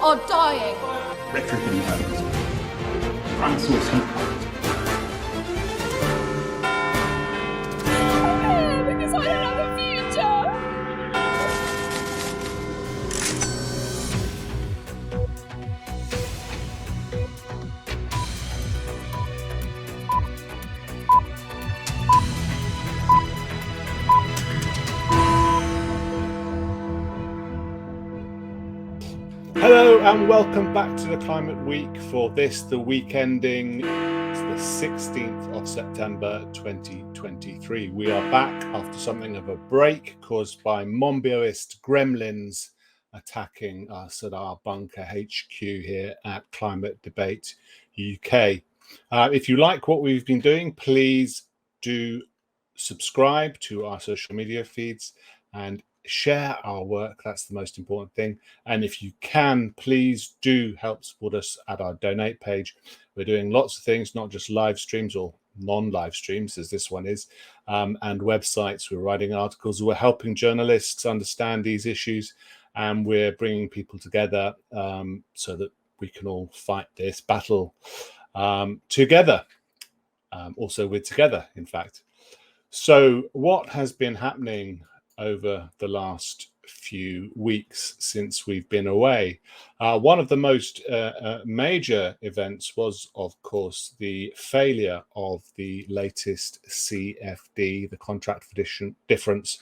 are dying. Retrofitting homes. Prime source heat pumps. Because I don't have a future. Hello and welcome back to the Climate Week for this, the week ending the 16th of September 2023. We are back after something of a break caused by Monbiotist gremlins attacking us at our bunker HQ here at Climate Debate UK. If you like what we've been doing, please do subscribe to our social media feeds and share our work. That's the most important thing. And if you can, please do help support us at our donate page. We're doing lots of things, not just live streams or non-live streams as this one is, and websites. We're writing articles. We're helping journalists understand these issues, and we're bringing people together so that we can all fight this battle together. Also, we're together, in fact. So what has been happening over the last few weeks since we've been away? One of the most major events was, of course, the failure of the latest CFD, the contract for difference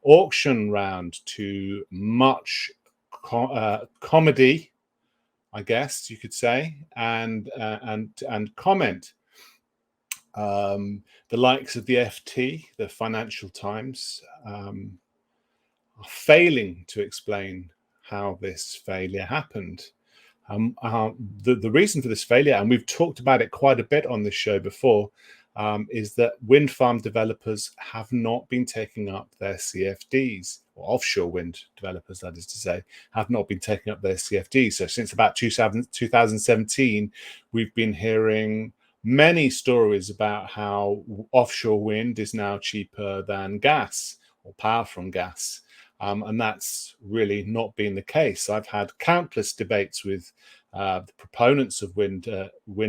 auction round, to much comedy, I guess you could say, and comment. The likes of the FT, the Financial Times, are failing to explain how this failure happened. The reason for this failure, and we've talked about it quite a bit on this show before, is that wind farm developers have not been taking up their CFDs, or offshore wind developers, that is to say, have not been taking up their CFDs. So since about 2017, we've been hearing many stories about how offshore wind is now cheaper than gas or power from gas. And that's really not been the case. I've had countless debates with the proponents of wind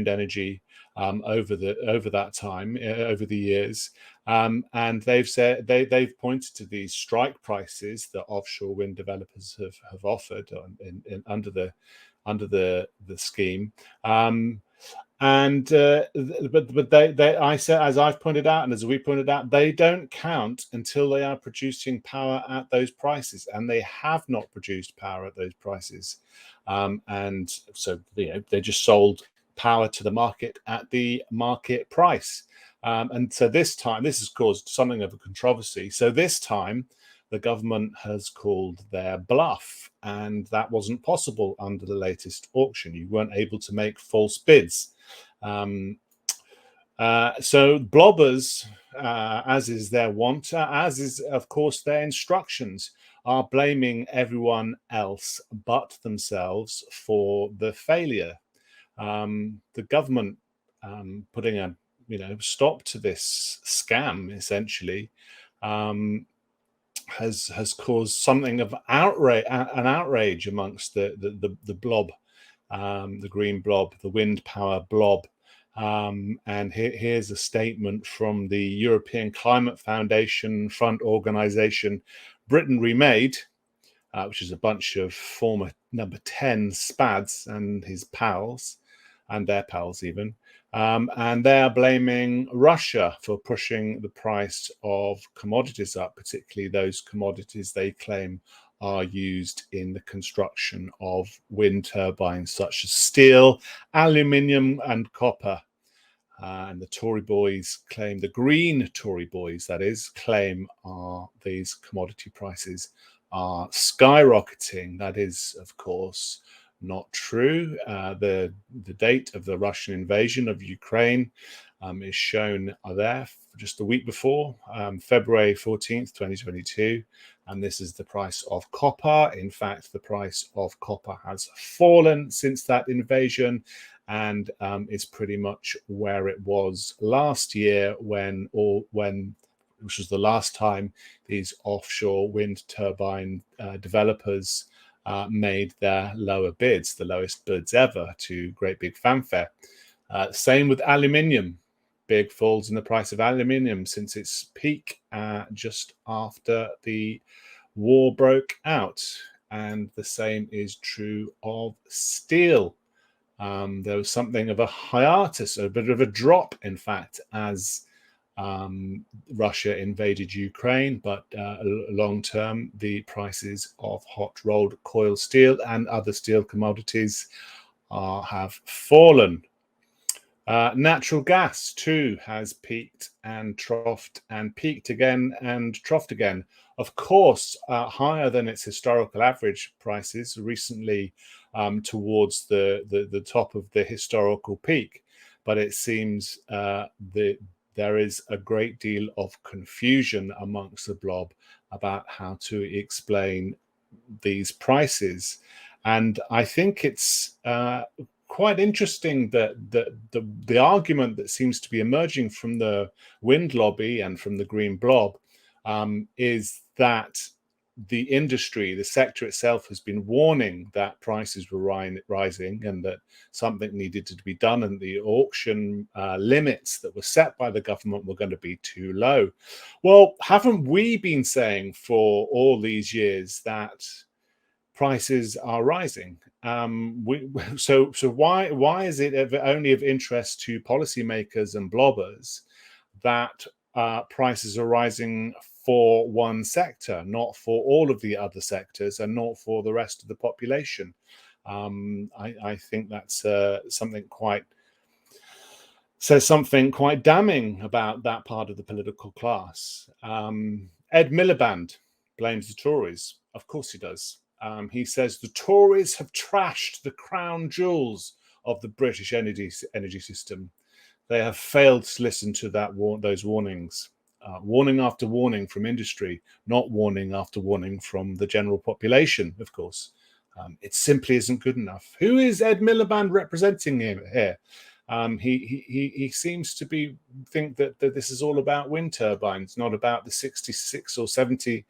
energy over that time, over the years, and they've said they've pointed to these strike prices that offshore wind developers have offered under the scheme. But I said, as I've pointed out, and as we pointed out, they don't count until they are producing power at those prices, and they have not produced power at those prices, and so they just sold power to the market at the market price, and so this time this has caused something of a controversy. So this time the government has called their bluff, and that wasn't possible under the latest auction. You weren't able to make false bids. So blobbers, as is their wont, as is of course their instructions, are blaming everyone else but themselves for the failure. The government putting a stop to this scam essentially has caused something of an outrage amongst the blob, the green blob, the wind power blob. And here's a statement from the European Climate Foundation front organisation Britain Remade, which is a bunch of former number 10 SPADs and his pals, and their pals even. And they are blaming Russia for pushing the price of commodities up, particularly those commodities they claim are used in the construction of wind turbines, such as steel, aluminium, and copper. And the Tory boys claim, the green Tory boys, that is, claim these commodity prices are skyrocketing. That is, of course, not true. The date of the Russian invasion of Ukraine is shown there just the week before, February 14th, 2022. And this is the price of copper. In fact, the price of copper has fallen since that invasion, and is pretty much where it was last year which was the last time these offshore wind turbine developers made their lower bids, the lowest bids ever, to great big fanfare. Same with aluminium. Big falls in the price of aluminium since its peak just after the war broke out. And the same is true of steel. There was something of a hiatus, a bit of a drop, in fact, as Russia invaded Ukraine, but long term, the prices of hot rolled coil steel and other steel commodities have fallen. Natural gas too has peaked and troughed and peaked again and troughed again. Of course, higher than its historical average prices recently, towards the top of the historical peak. But it seems that there is a great deal of confusion amongst the blob about how to explain these prices. And I think it's quite interesting that the argument that seems to be emerging from the wind lobby and from the green blob is that the industry, the sector itself, has been warning that prices were rising and that something needed to be done, and the auction limits that were set by the government were going to be too low. Well, haven't we been saying for all these years that prices are rising? So why is it only of interest to policymakers and blobbers that prices are rising for one sector, not for all of the other sectors and not for the rest of the population? I think that's something quite damning about that part of the political class. Ed Miliband blames the Tories. Of course he does. He says the Tories have trashed the crown jewels of the British energy system. They have failed to listen to those warnings. Warning after warning from industry, not warning after warning from the general population, of course. It simply isn't good enough. Who is Ed Miliband representing here? He seems to think that this is all about wind turbines, not about the 66 or 70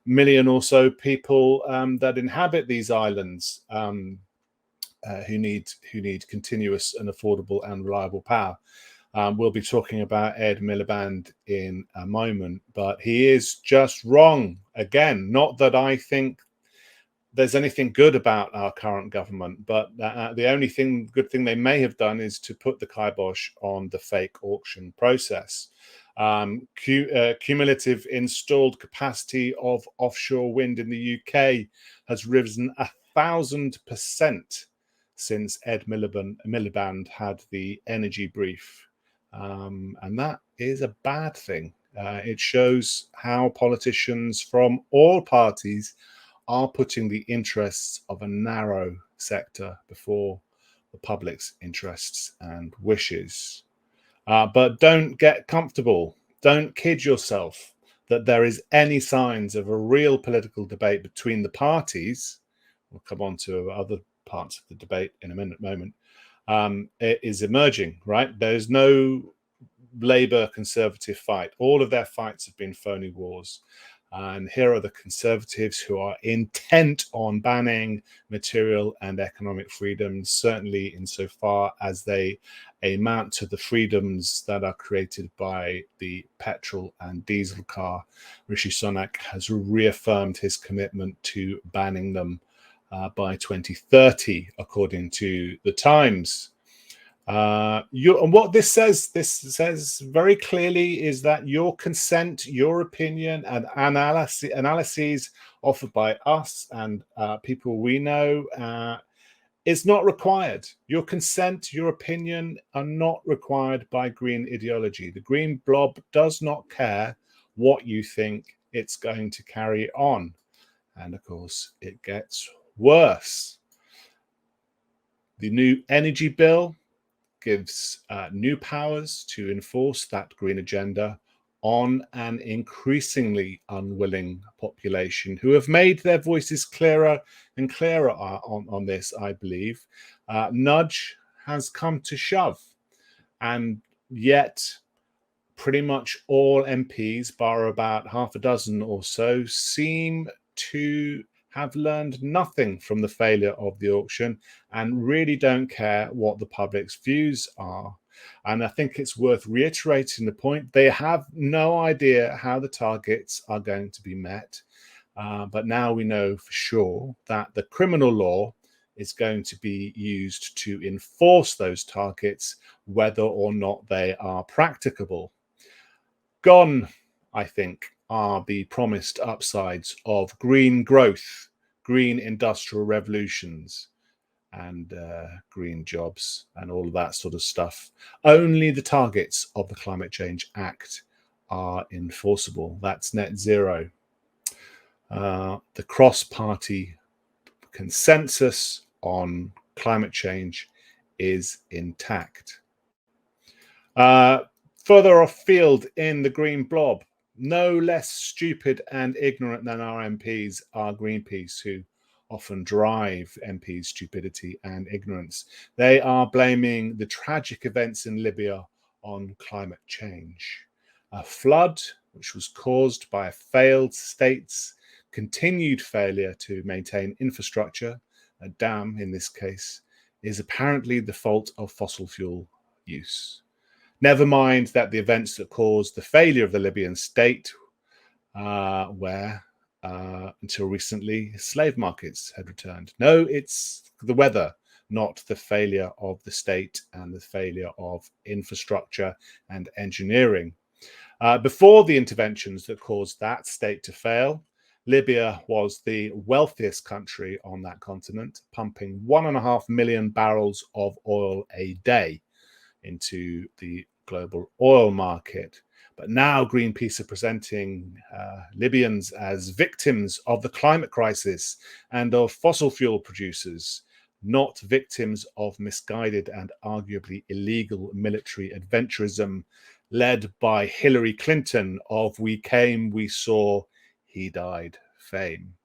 million or so people that inhabit these islands, who need continuous and affordable and reliable power. We'll be talking about Ed Miliband in a moment, but he is just wrong again. Not that I think there's anything good about our current government, but the only good thing they may have done is to put the kibosh on the fake auction process. Cumulative installed capacity of offshore wind in the UK has risen 1,000% since Ed Miliband had the energy brief. And that is a bad thing. It shows how politicians from all parties are putting the interests of a narrow sector before the public's interests and wishes. But don't get comfortable. Don't kid yourself that there is any signs of a real political debate between the parties. We'll come on to other parts of the debate in a moment. It is emerging, right? There's no Labour Conservative fight. All of their fights have been phony wars. And here are the Conservatives who are intent on banning material and economic freedoms, certainly insofar as they amount to the freedoms that are created by the petrol and diesel car. Rishi Sunak has reaffirmed his commitment to banning them by 2030, according to the Times. And what this says very clearly is that your consent, your opinion, and analyses offered by us and people we know is not required. Your consent, your opinion are not required by green ideology. The green blob does not care what you think it's going to carry on. And of course, it gets worse. The new energy bill gives new powers to enforce that green agenda on an increasingly unwilling population who have made their voices clearer and clearer on this, I believe. Nudge has come to shove, and yet pretty much all MPs, bar about half a dozen or so, seem to have learned nothing from the failure of the auction and really don't care what the public's views are. And I think it's worth reiterating the point. They have no idea how the targets are going to be met. But now we know for sure that the criminal law is going to be used to enforce those targets, whether or not they are practicable. Gone, I think, are the promised upsides of green growth, green industrial revolutions, and green jobs and all of that sort of stuff. Only the targets of the Climate Change Act are enforceable. That's net zero. The cross-party consensus on climate change is intact. Further afield in the green blob, no less stupid and ignorant than our MPs are Greenpeace, who often drive MPs' stupidity and ignorance. They are blaming the tragic events in Libya on climate change. A flood, which was caused by a failed state's continued failure to maintain infrastructure, a dam in this case, is apparently the fault of fossil fuel use. Never mind that the events that caused the failure of the Libyan state where until recently slave markets had returned. No, it's the weather, not the failure of the state and the failure of infrastructure and engineering. Before the interventions that caused that state to fail, Libya was the wealthiest country on that continent, pumping 1.5 million barrels of oil a day into the global oil market. But now Greenpeace are presenting Libyans as victims of the climate crisis and of fossil fuel producers, not victims of misguided and arguably illegal military adventurism led by Hillary Clinton of "we came, we saw, he died" fame.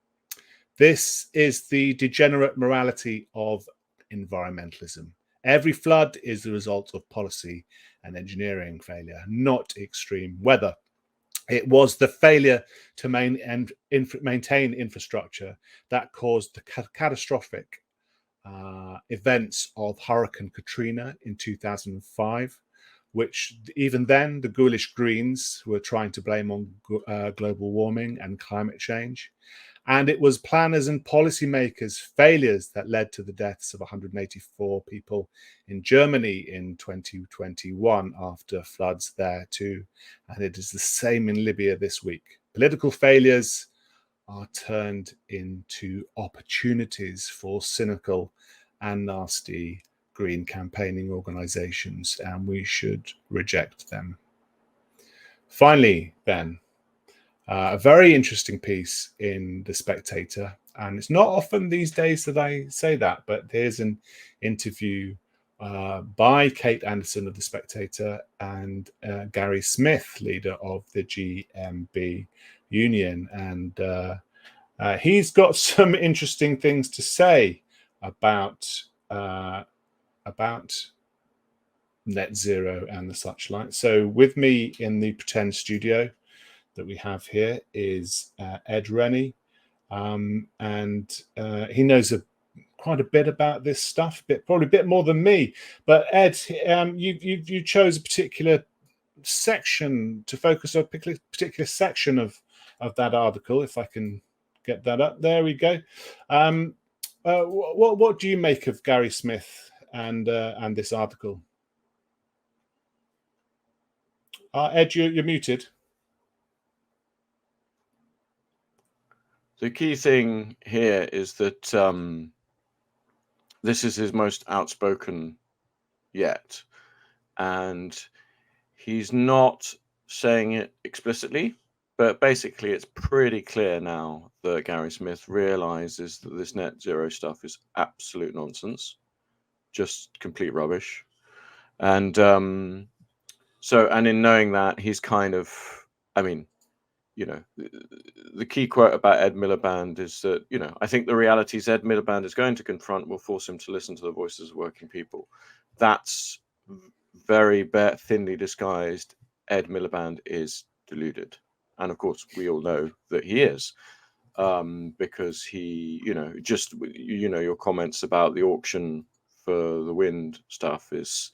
This is the degenerate morality of environmentalism. Every flood is the result of policy and engineering failure, not extreme weather. It was the failure to maintain infrastructure that caused the catastrophic events of Hurricane Katrina in 2005, which even then the ghoulish Greens were trying to blame on global warming and climate change. And it was planners and policymakers' failures that led to the deaths of 184 people in Germany in 2021 after floods there too. And it is the same in Libya this week. Political failures are turned into opportunities for cynical and nasty green campaigning organizations, and we should reject them. Finally, then, a very interesting piece in The Spectator, and it's not often these days that I say that, but here's an interview by Kate Anderson of The Spectator and Gary Smith, leader of the GMB Union, and he's got some interesting things to say about net zero and the such like. So with me in the pretend studio that we have here is Ed Rennie, and he knows quite a bit about this stuff, probably a bit more than me. But Ed, you chose a particular section to focus on, a particular section of that article. If I can get that up, there we go. What do you make of Gary Smith and this article? Ed, you're muted. The key thing here is that this is his most outspoken yet, and he's not saying it explicitly, but basically it's pretty clear now that Gary Smith realizes that this net zero stuff is absolute nonsense, just complete rubbish. And and in knowing that, he's kind of, I mean, you know, the key quote about Ed Miliband is that, you know, I think the realities Ed Miliband is going to confront will force him to listen to the voices of working people. That's very thinly disguised. Ed Miliband is deluded. And of course, we all know that he is. because he, just your comments about the auction for the wind stuff is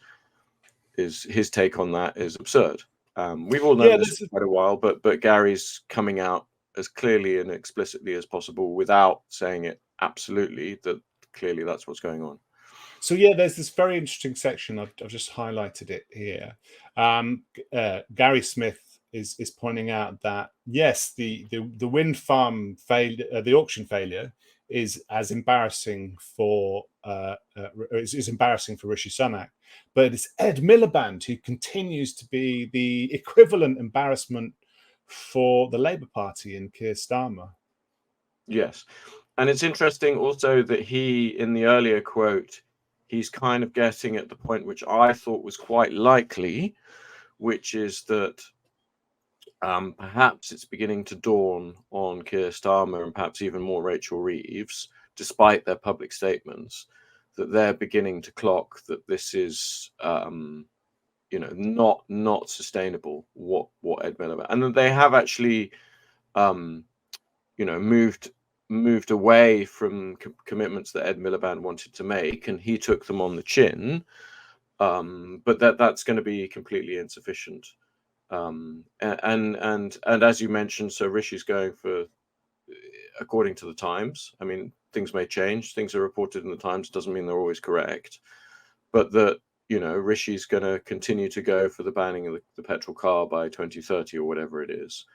his take on that is absurd. We've all known this for quite a while, but Gary's coming out as clearly and explicitly as possible without saying it absolutely that clearly that's what's going on. So yeah, there's this very interesting section. I've just highlighted it here. Gary Smith is pointing out that yes, the wind farm failure, the auction failure, is as embarrassing for is embarrassing for Rishi Sunak, but it's Ed Miliband who continues to be the equivalent embarrassment for the Labour Party and Keir Starmer. Yes, and it's interesting also that he, in the earlier quote, he's kind of getting at the point which I thought was quite likely, which is that perhaps it's beginning to dawn on Keir Starmer and perhaps even more Rachel Reeves, despite their public statements, that they're beginning to clock that this is, not sustainable. What Ed Miliband, and that they have actually, moved away from commitments that Ed Miliband wanted to make, and he took them on the chin. But that's going to be completely insufficient. And as you mentioned, so Rishi's going for, according to the Times. I mean, things may change. Things are reported in the Times. Doesn't mean they're always correct. But that, Rishi's going to continue to go for the banning of the petrol car by 2030 or whatever it is.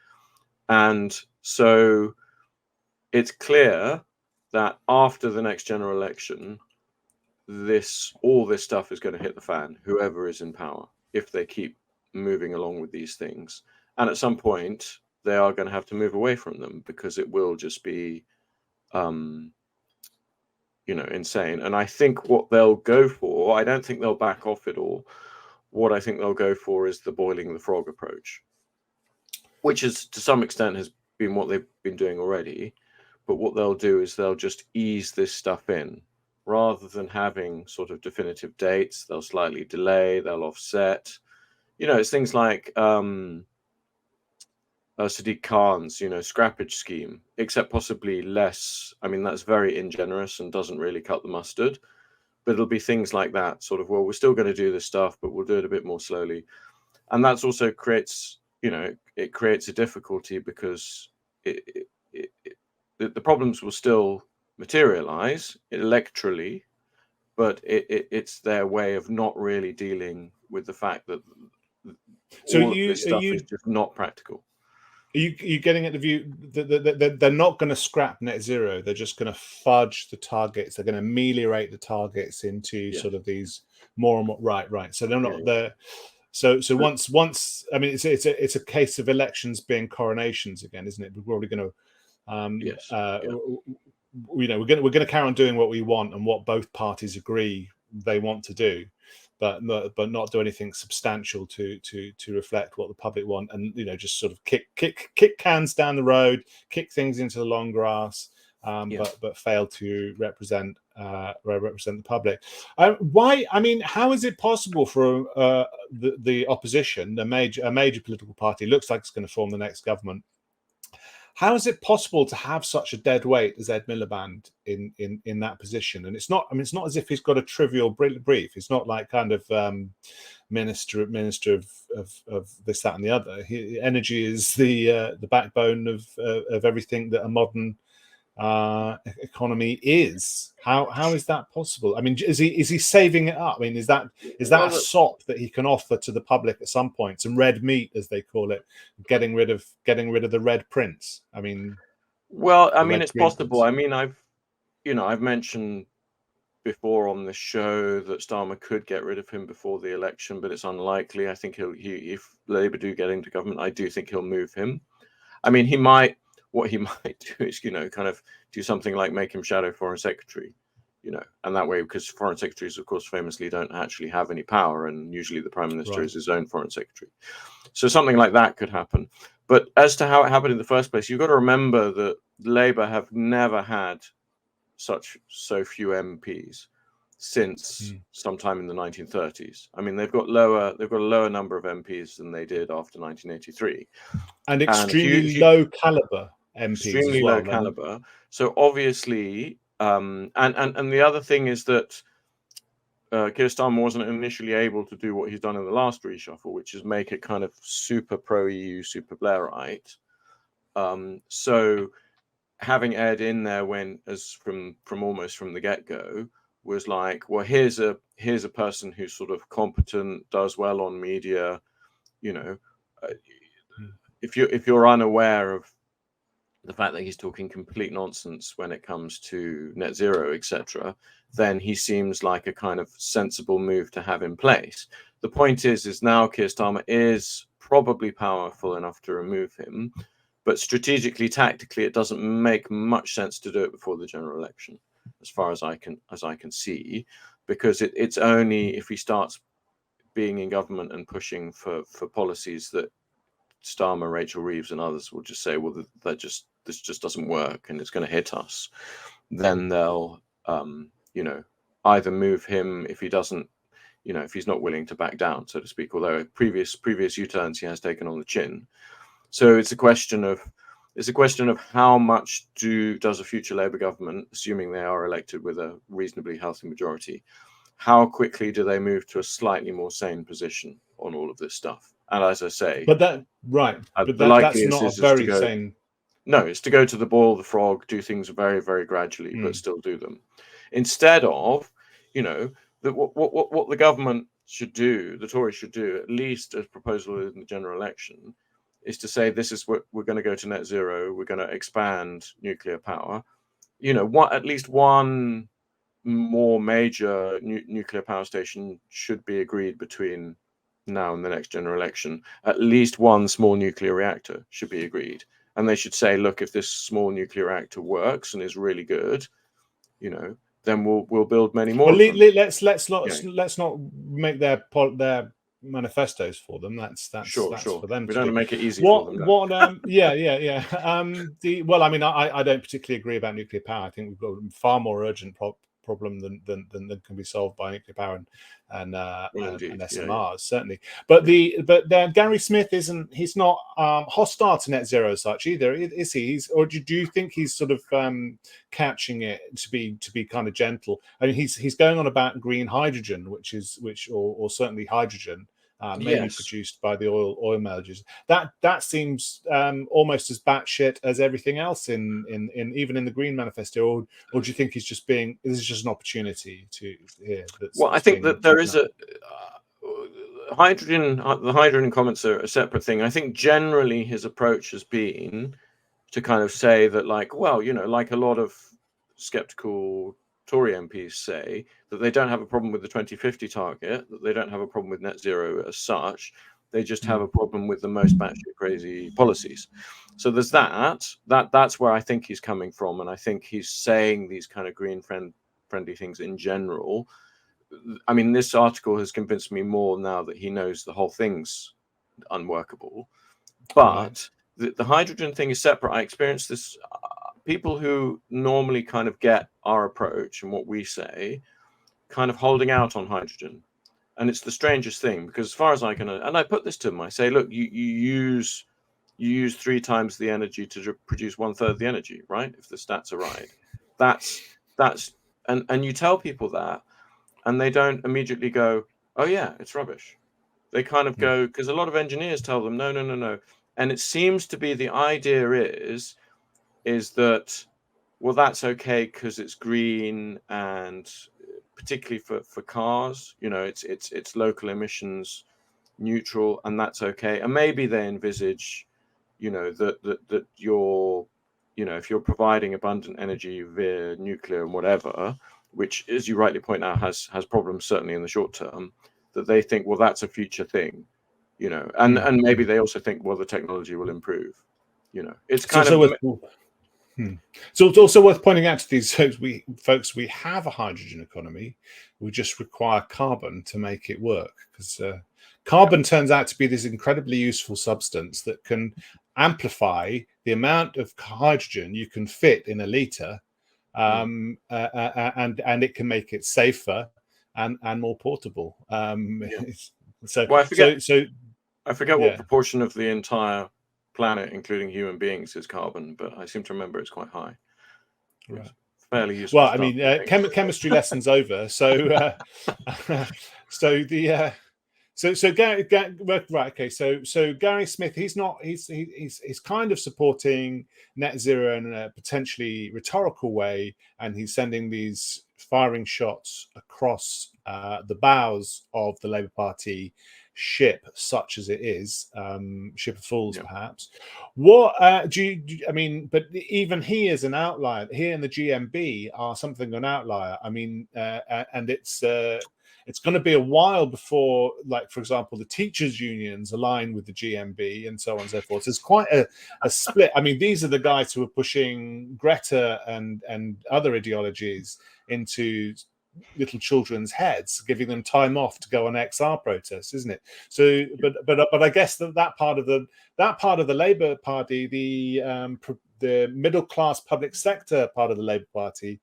And so it's clear that after the next general election, all this stuff is going to hit the fan, whoever is in power, if they keep moving along with these things. And at some point, they are going to have to move away from them because it will just be, insane. And I think what they'll go for, I don't think they'll back off it all. What I think they'll go for is the boiling the frog approach, which is to some extent has been what they've been doing already. But what they'll do is they'll just ease this stuff in rather than having sort of definitive dates. They'll slightly delay, they'll offset. It's things like Sadiq Khan's, scrappage scheme, except possibly less. I mean, that's very ingenuous and doesn't really cut the mustard. But it'll be things like that, sort of, well, we're still going to do this stuff, but we'll do it a bit more slowly. And that's also creates, it creates a difficulty because the problems will still materialize electorally, but it's their way of not really dealing with the fact that all of this stuff is just not practical. Are you getting at the view that they're not going to scrap net zero? They're just going to fudge the targets. They're going to ameliorate the targets into sort of these more and more. Right. So they're not there. So once I mean, it's a case of elections being coronations again, isn't it? We're probably going to we're going to carry on doing what we want and what both parties agree they want to do, but not do anything substantial to reflect what the public want, and just sort of kick cans down the road, kick things into the long grass, but fail to represent the public. Why? I mean, how is it possible for the opposition, a major political party, looks like it's going to form the next government? How is it possible to have such a dead weight as Ed Miliband in that position? And it's not. I mean, it's not as if he's got a trivial brief. It's not like kind of minister of this, that, and the other. Energy is the backbone of everything that a modern economy is. How is that possible? I mean, is he saving it up? I mean, is that a sop that he can offer to the public at some point, some red meat as they call it, getting rid of the red prince? I mean, it's possible. I mean, I've mentioned before on the show that Starmer could get rid of him before the election, but it's unlikely. I think if Labour do get into government, I do think he'll move him. I mean, what he might do is, kind of do something like make him shadow foreign secretary, and that way, because foreign secretaries, of course, famously don't actually have any power, and usually the prime minister is his own foreign secretary. So something like that could happen. But as to how it happened in the first place, you've got to remember that Labour have never had so few MPs since sometime in the 1930s. I mean, they've got a lower number of MPs than they did after 1983, and extremely low caliber. MPs extremely as well. low caliber. So obviously, and the other thing is that Keir Starmer wasn't initially able to do what he's done in the last reshuffle, which is make it kind of super pro-EU, super Blairite. So having Ed in there from almost from the get-go was like, well, here's a person who's sort of competent, does well on media. You know, if you're unaware of the fact that he's talking complete nonsense when it comes to net zero, etc., then he seems like a kind of sensible move to have in place. The point is now Keir Starmer is probably powerful enough to remove him, but strategically, tactically, it doesn't make much sense to do it before the general election, as far as I can see, because it's only if he starts being in government and pushing for policies that Starmer, Rachel Reeves, and others will just say, well, this just doesn't work and it's going to hit us. Then they'll, either move him if he doesn't, if he's not willing to back down, so to speak. Although previous U-turns he has taken on the chin. So it's a question of how much does a future Labour government, assuming they are elected with a reasonably healthy majority, how quickly do they move to a slightly more sane position on all of this stuff? And as I say, but that's not a very sane. No, it's to go to the boil the frog, do things very, very gradually, but still do them. Instead of, what the government should do, the Tories should do, at least as proposal in the general election, is to say, this is what we're going to go to net zero, we're going to expand nuclear power. At least one more major nuclear power station should be agreed between now and the next general election. At least one small nuclear reactor should be agreed. And they should say, look, if this small nuclear reactor works and is really good, then we'll build many more. Well, let's not make their manifestos for them. That's sure. for them. We don't make it easy for them. Yeah. I don't particularly agree about nuclear power. I think we've got a far more urgent problem than can be solved by nuclear power and SMRs, certainly. But Gary Smith he's not hostile to net zero as such either, is he? Or do you think he's sort of couching it to be kind of gentle? I mean, he's going on about green hydrogen, or certainly hydrogen. Mainly produced by the oil majors. That seems almost as batshit as everything else in even in the Green Manifesto. Or do you think this is just an opportunity to hear? Well, I think that there is a hydrogen. The hydrogen comments are a separate thing. I think generally his approach has been to kind of say that, like a lot of skeptical Tory MPs say, that they don't have a problem with the 2050 target, that they don't have a problem with net zero as such. They just have a problem with the most batshit crazy policies. So there's that's where I think he's coming from, and I think he's saying these kind of green friendly things in general. I mean, this article has convinced me more now that he knows the whole thing's unworkable. But the hydrogen thing is separate. I experienced this. People who normally kind of get our approach and what we say, kind of holding out on hydrogen. And it's the strangest thing, because as far as I can, and I put this to them, I say, look, you use 3 times the energy to produce 1/3 the energy, right? If the stats are right, that's and you tell people that, and they don't immediately go, oh yeah, it's rubbish. They kind of go, because a lot of engineers tell them, no. And it seems to be the idea is that, well, that's okay because it's green, and particularly for cars, it's local emissions neutral, and that's okay. And maybe they envisage, that you're, if you're providing abundant energy via nuclear and whatever, which, as you rightly point out, has problems certainly in the short term, that they think, well, that's a future thing, and maybe they also think, well, the technology will improve. It's kind of. So it's also worth pointing out to these folks, we have a hydrogen economy. We just require carbon to make it work, because carbon turns out to be this incredibly useful substance that can amplify the amount of hydrogen you can fit in a liter, and it can make it safer and more portable. So, well, I forget what proportion of the entire planet, including human beings, is carbon, but I seem to remember it's quite high. Right. Fairly useful. Well, stuff, I mean, chemistry lessons over. So, so the so Gary, right, okay. So Gary Smith, he's kind of supporting net zero in a potentially rhetorical way, and he's sending these firing shots across the bows of the Labour Party ship, such as it is, ship of fools, perhaps. What I mean, but even he is an outlier. He and the GMB are something of an outlier. I mean, and it's going to be a while before, like, for example, the teachers' unions align with the GMB and so on and so forth. There's quite a split. I mean, these are the guys who are pushing Greta and other ideologies into little children's heads, giving them time off to go on XR protests, isn't it? So, but I guess that part of the Labour Party, the middle class public sector part of the Labour Party,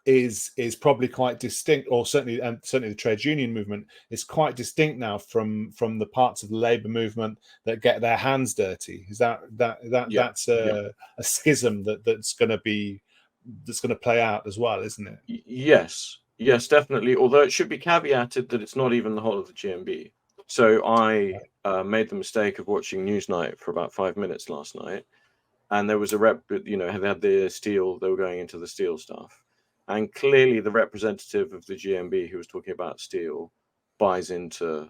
is probably quite distinct, or certainly the trade union movement is quite distinct now from the parts of the Labour movement that get their hands dirty. Is that's a schism that's going to play out as well, isn't it? Yes, definitely. Although it should be caveated that it's not even the whole of the GMB. So I made the mistake of watching Newsnight for about 5 minutes last night, and there was a rep. They had the steel. They were going into the steel stuff, and clearly the representative of the GMB who was talking about steel buys into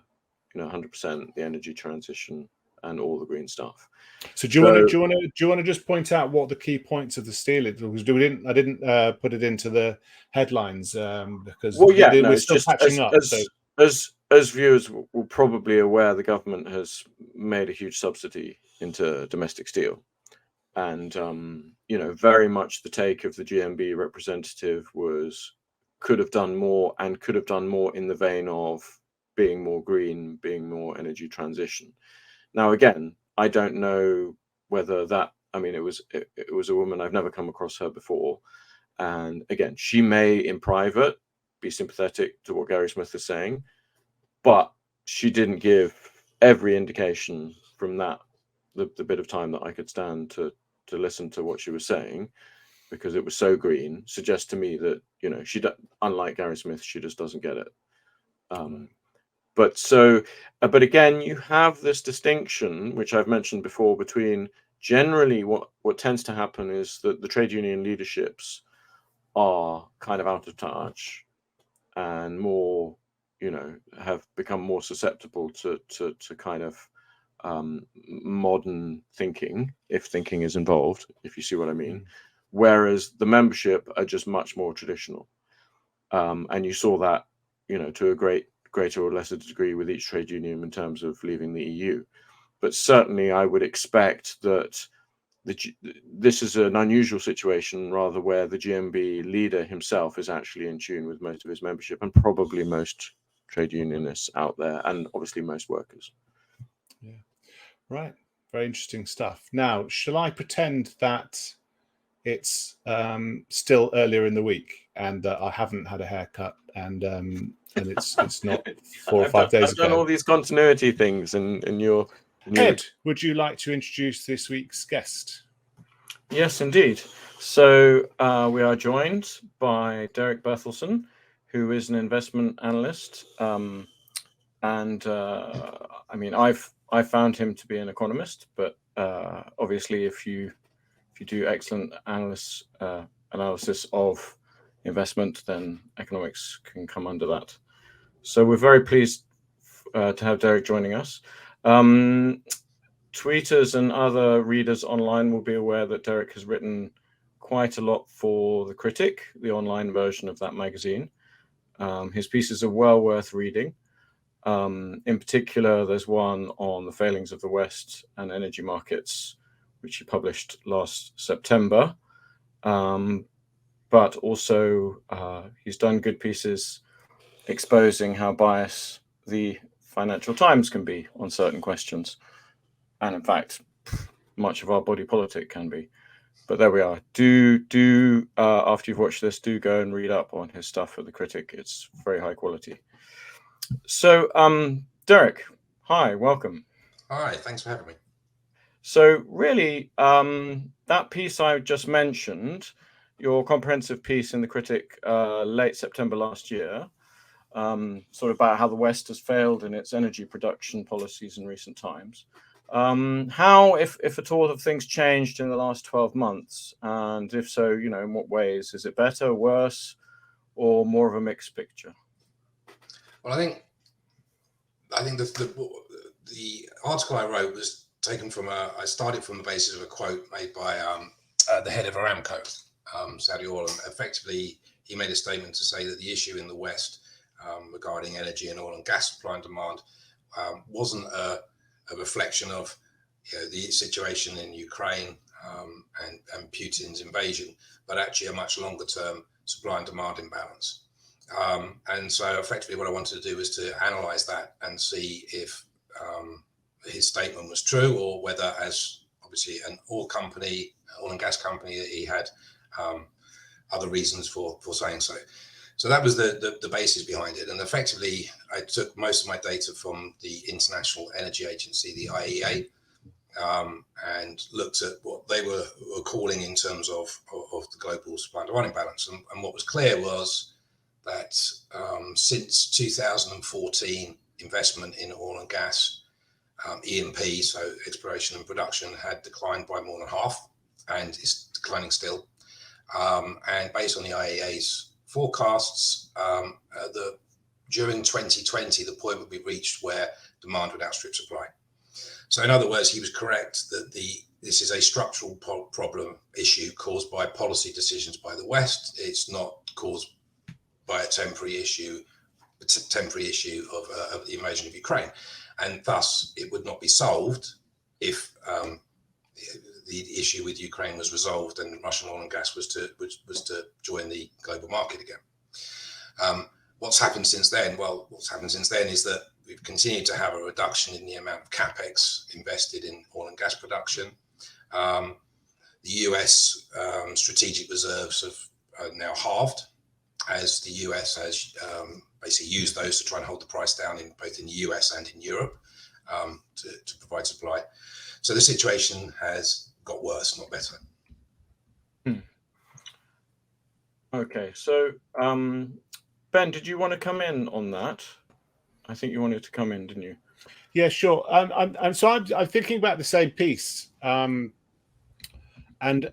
100% the energy transition and all the green stuff. So do you want to just point out what the key points of the steel is? Because I didn't put it into the headlines because we're still catching up. As viewers will probably aware, the government has made a huge subsidy into domestic steel, and very much the take of the GMB representative was could have done more in the vein of being more green, being more energy transition. Now, again, I don't know whether that. I mean, it was a woman. I've never come across her before, and again, she may in private be sympathetic to what Gary Smith is saying, but she didn't give every indication from that the bit of time that I could stand to listen to what she was saying, because it was so green. Suggests to me that unlike Gary Smith, she just doesn't get it. But again, you have this distinction, which I've mentioned before, between generally what tends to happen is that the trade union leaderships are kind of out of touch and more, have become more susceptible to kind of modern thinking, if thinking is involved, if you see what I mean. Whereas the membership are just much more traditional. And you saw that, to a greater or lesser degree with each trade union in terms of leaving the EU. But certainly I would expect that this is an unusual situation, rather, where the GMB leader himself is actually in tune with most of his membership and probably most trade unionists out there, and obviously most workers. Yeah, right. Very interesting stuff. Now, shall I pretend that it's still earlier in the week and I haven't had a haircut and it's not 4 or 5 days ago? I've done all these continuity things in your... Ed, would you like to introduce this week's guest? Yes, indeed. So we are joined by Derrick Berthelsen, who is an investment analyst. I mean, I found him to be an economist, but obviously, if you do excellent analysis of investment, then economics can come under that. So we're very pleased to have Derrick joining us. Tweeters and other readers online will be aware that Derrick has written quite a lot for The Critic, the online version of that magazine. His pieces are well worth reading. In particular, there's one on the failings of the West and energy markets, which he published last September. But also, he's done good pieces exposing how biased the Financial Times can be on certain questions. And in fact, much of our body politic can be. But there we are. Do after you've watched this, do go and read up on his stuff at The Critic. It's very high quality. So, Derrick, hi, welcome. Hi, thanks for having me. So really, that piece I just mentioned, your comprehensive piece in the Critic late September last year, sort of about how the West has failed in its energy production policies in recent times. How, if at all, have things changed in the last 12 months? And if so, in what ways? Is it better, worse, or more of a mixed picture? Well, I think the article I wrote was taken from I started from the basis of a quote made by the head of Aramco, Saudi Oil, and effectively he made a statement to say that the issue in the West regarding energy and oil and gas supply and demand wasn't a reflection of the situation in Ukraine and Putin's invasion, but actually a much longer term supply and demand imbalance. And so effectively what I wanted to do was to analyze that and see if his statement was true, or whether, as obviously an oil and gas company, that he had other reasons for saying so. So that was the basis behind it. And effectively, I took most of my data from the International Energy Agency, the IEA, and looked at what they were calling in terms of the global supply and demand imbalance. And what was clear was that since 2014, investment in oil and gas, E&P, so exploration and production, had declined by more than half, and is declining still. And based on the IEA's forecasts, during 2020, the point would be reached where demand would outstrip supply. So in other words, he was correct that this is a structural problem issue caused by policy decisions by the West. It's not caused by a temporary issue of the invasion of Ukraine, and thus it would not be solved if the issue with Ukraine was resolved and Russian oil and gas was to join the global market again. What's happened since then? Well, what's happened since then is that we've continued to have a reduction in the amount of capex invested in oil and gas production. The US strategic reserves have now halved, as the US has basically used those to try and hold the price down both in the US and in Europe to provide supply. So the situation has got worse, not better. Okay, so Ben, did you want to come in on that? I think you wanted to come in, didn't you? Yeah, sure. I'm thinking about the same piece. And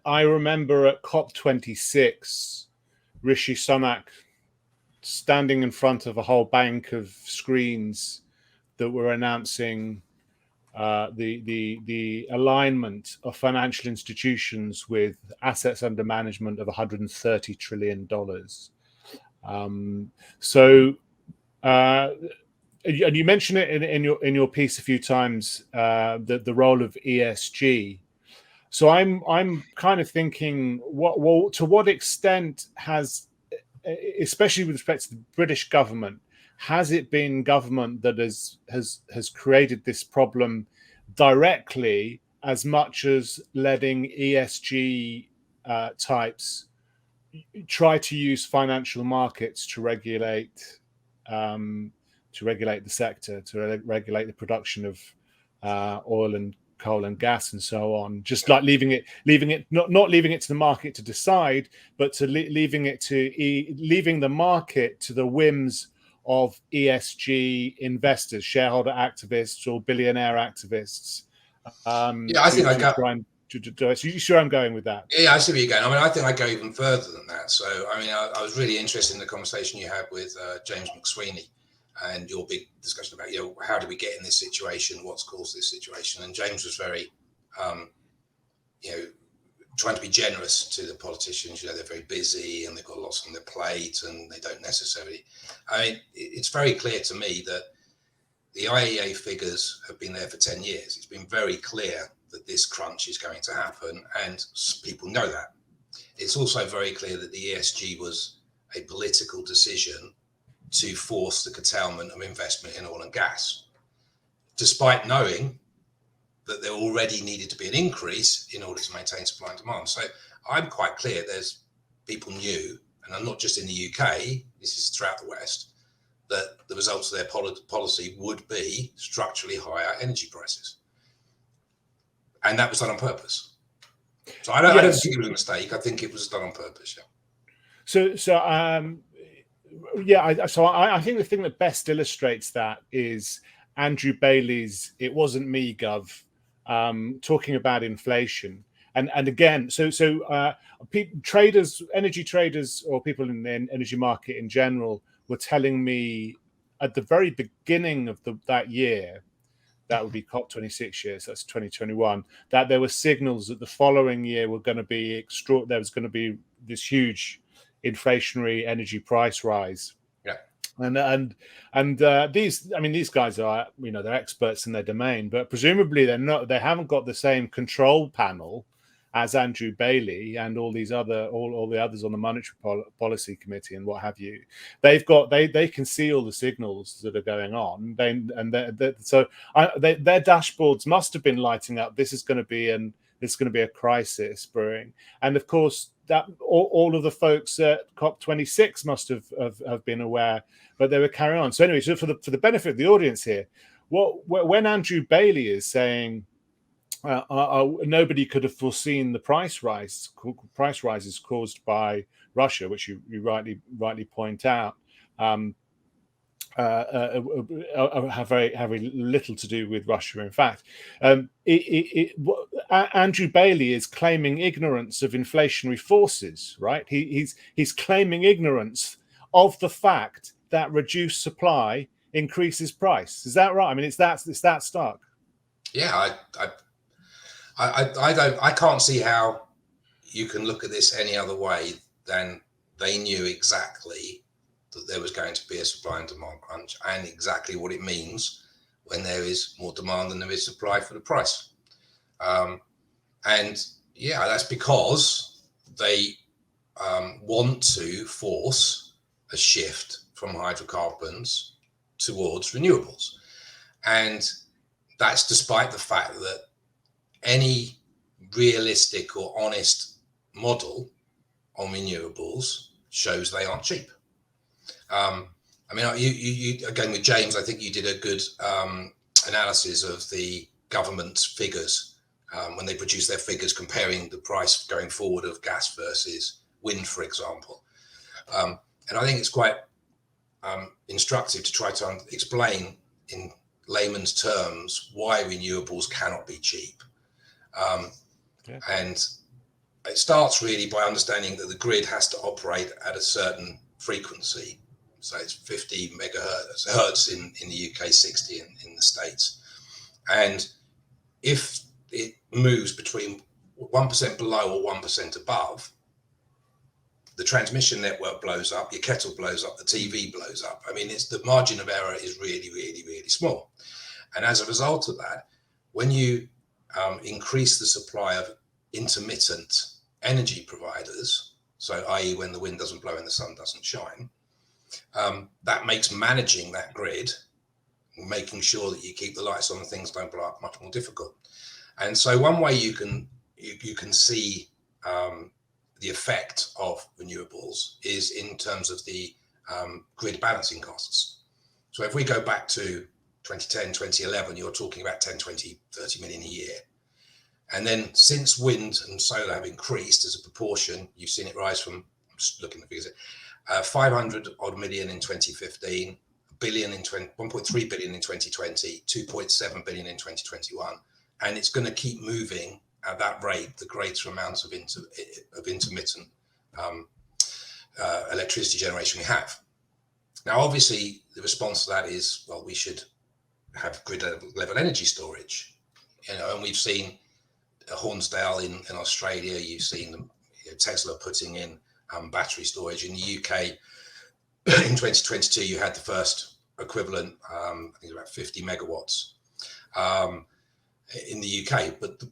I remember at COP26, Rishi Sunak standing in front of a whole bank of screens that were announcing the alignment of financial institutions with assets under management of $130 trillion. And you mentioned it in your piece a few times, the role of ESG. So I'm kind of thinking, to what extent has, especially with respect to the British government, has it been government that has created this problem directly, as much as letting ESG types try to use financial markets to regulate the sector, to regulate the production of oil and coal and gas and so on, just like leaving it not leaving it to the market to decide, but to leaving the market to the whims of ESG investors, shareholder activists, or billionaire activists. Yeah, I think I got. You sure I'm going with that? Yeah, I see where you're going. I mean, I think I go even further than that. So, I mean, I was really interested in the conversation you had with James McSweeney, and your big discussion about, how do we get in this situation? What's caused this situation? And James was very, trying to be generous to the politicians. They're very busy and they've got lots on their plate, and they don't necessarily. I mean, it's very clear to me that the IEA figures have been there for 10 years. It's been very clear that this crunch is going to happen, and people know that. It's also very clear that the ESG was a political decision to force the curtailment of investment in oil and gas, despite knowing that there already needed to be an increase in order to maintain supply and demand. So I'm quite clear there's people knew, and I'm not just in the UK, this is throughout the West, that the results of their policy would be structurally higher energy prices. and that was done on purpose. So I don't think it was a mistake. I think it was done on purpose. Yeah. I think the thing that best illustrates that is Andrew Bailey's "It Wasn't Me, Gov," talking about inflation, and again, traders, energy traders, or people in the energy market in general were telling me at the very beginning of that year. That would be COP26 years. That's 2021. That there were signals that the following year were going to be there was going to be this huge inflationary energy price rise. Yeah. And these guys are, they're experts in their domain, but presumably they haven't got the same control panel as Andrew Bailey and all the others on the Monetary Policy Committee and what have you. They can see all the signals that are going on. Their dashboards must have been lighting up. This is going to be a crisis brewing, and of course that all of the folks at COP26 must have been aware, but they were carrying on. So anyway, so for the benefit of the audience here, when Andrew Bailey is saying nobody could have foreseen the price rises caused by Russia, which you rightly point out, have very little to do with Russia. In fact, Andrew Bailey is claiming ignorance of inflationary forces. Right? He's claiming ignorance of the fact that reduced supply increases price. Is that right? I mean, it's that stark. Yeah, I can't see how you can look at this any other way than they knew exactly that there was going to be a supply and demand crunch, and exactly what it means when there is more demand than there is supply for the price. And yeah, that's because they want to force a shift from hydrocarbons towards renewables. And that's despite the fact that any realistic or honest model on renewables shows they aren't cheap. I mean, you again with James, I think you did a good analysis of the government's figures when they produce their figures, comparing the price going forward of gas versus wind, for example. And I think it's quite instructive to try to explain in layman's terms why renewables cannot be cheap. And it starts really by understanding that the grid has to operate at a certain frequency. So it's 50 megahertz in the UK, 60 in the States. And if it moves between 1% below or 1% above, the transmission network blows up, your kettle blows up, the TV blows up. I mean, the margin of error is really, really, really small. And as a result of that, when you increase the supply of intermittent energy providers, so i.e. when the wind doesn't blow and the sun doesn't shine, that makes managing that grid, making sure that you keep the lights on and things don't blow up, much more difficult. And so one way you can see the effect of renewables is in terms of the grid balancing costs. So if we go back to 2010, 2011, you're talking about 10, 20, 30 million a year. And then since wind and solar have increased as a proportion, you've seen it rise from, I'm just looking at the figures, 500 odd million in 2015, 1.3 billion in 2020, 2.7 billion in 2021. And it's going to keep moving at that rate, the greater amounts of intermittent electricity generation we have. Now, obviously, the response to that is, well, we should have grid level energy storage, and we've seen Hornsdale in Australia, you've seen Tesla putting in battery storage. In the UK, in 2022, you had the first equivalent, I think about 50 megawatts in the UK. But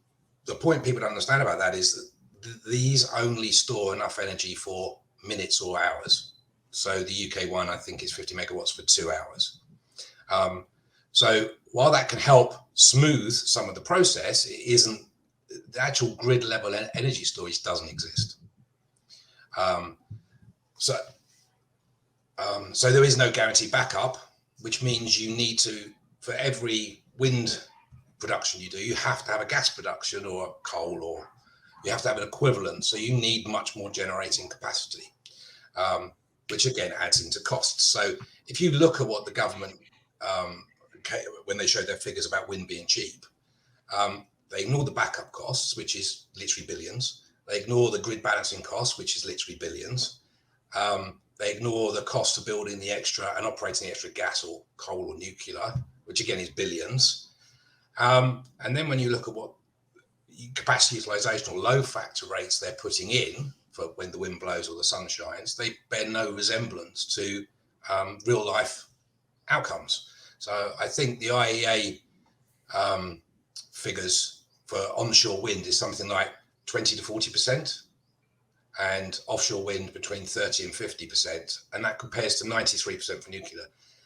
the point people don't understand about that is that these only store enough energy for minutes or hours. So the UK one, I think, is 50 megawatts for 2 hours. So while that can help smooth some of the process, it isn't, the actual grid level energy storage doesn't exist. So there is no guaranteed backup, which means you need to, for every wind production you do, you have to have a gas production or a coal, or you have to have an equivalent. So you need much more generating capacity, which again adds into costs. So if you look at what the government, when they showed their figures about wind being cheap, they ignore the backup costs, which is literally billions. They ignore the grid balancing costs, which is literally billions. They ignore the cost of building the extra and operating the extra gas or coal or nuclear, which again is billions. And then when you look at what capacity utilization or load factor rates they're putting in for when the wind blows or the sun shines, they bear no resemblance to real life outcomes. So I think the IEA figures for onshore wind is something like 20 to 40%, and offshore wind between 30 and 50%, and that compares to 93% for nuclear.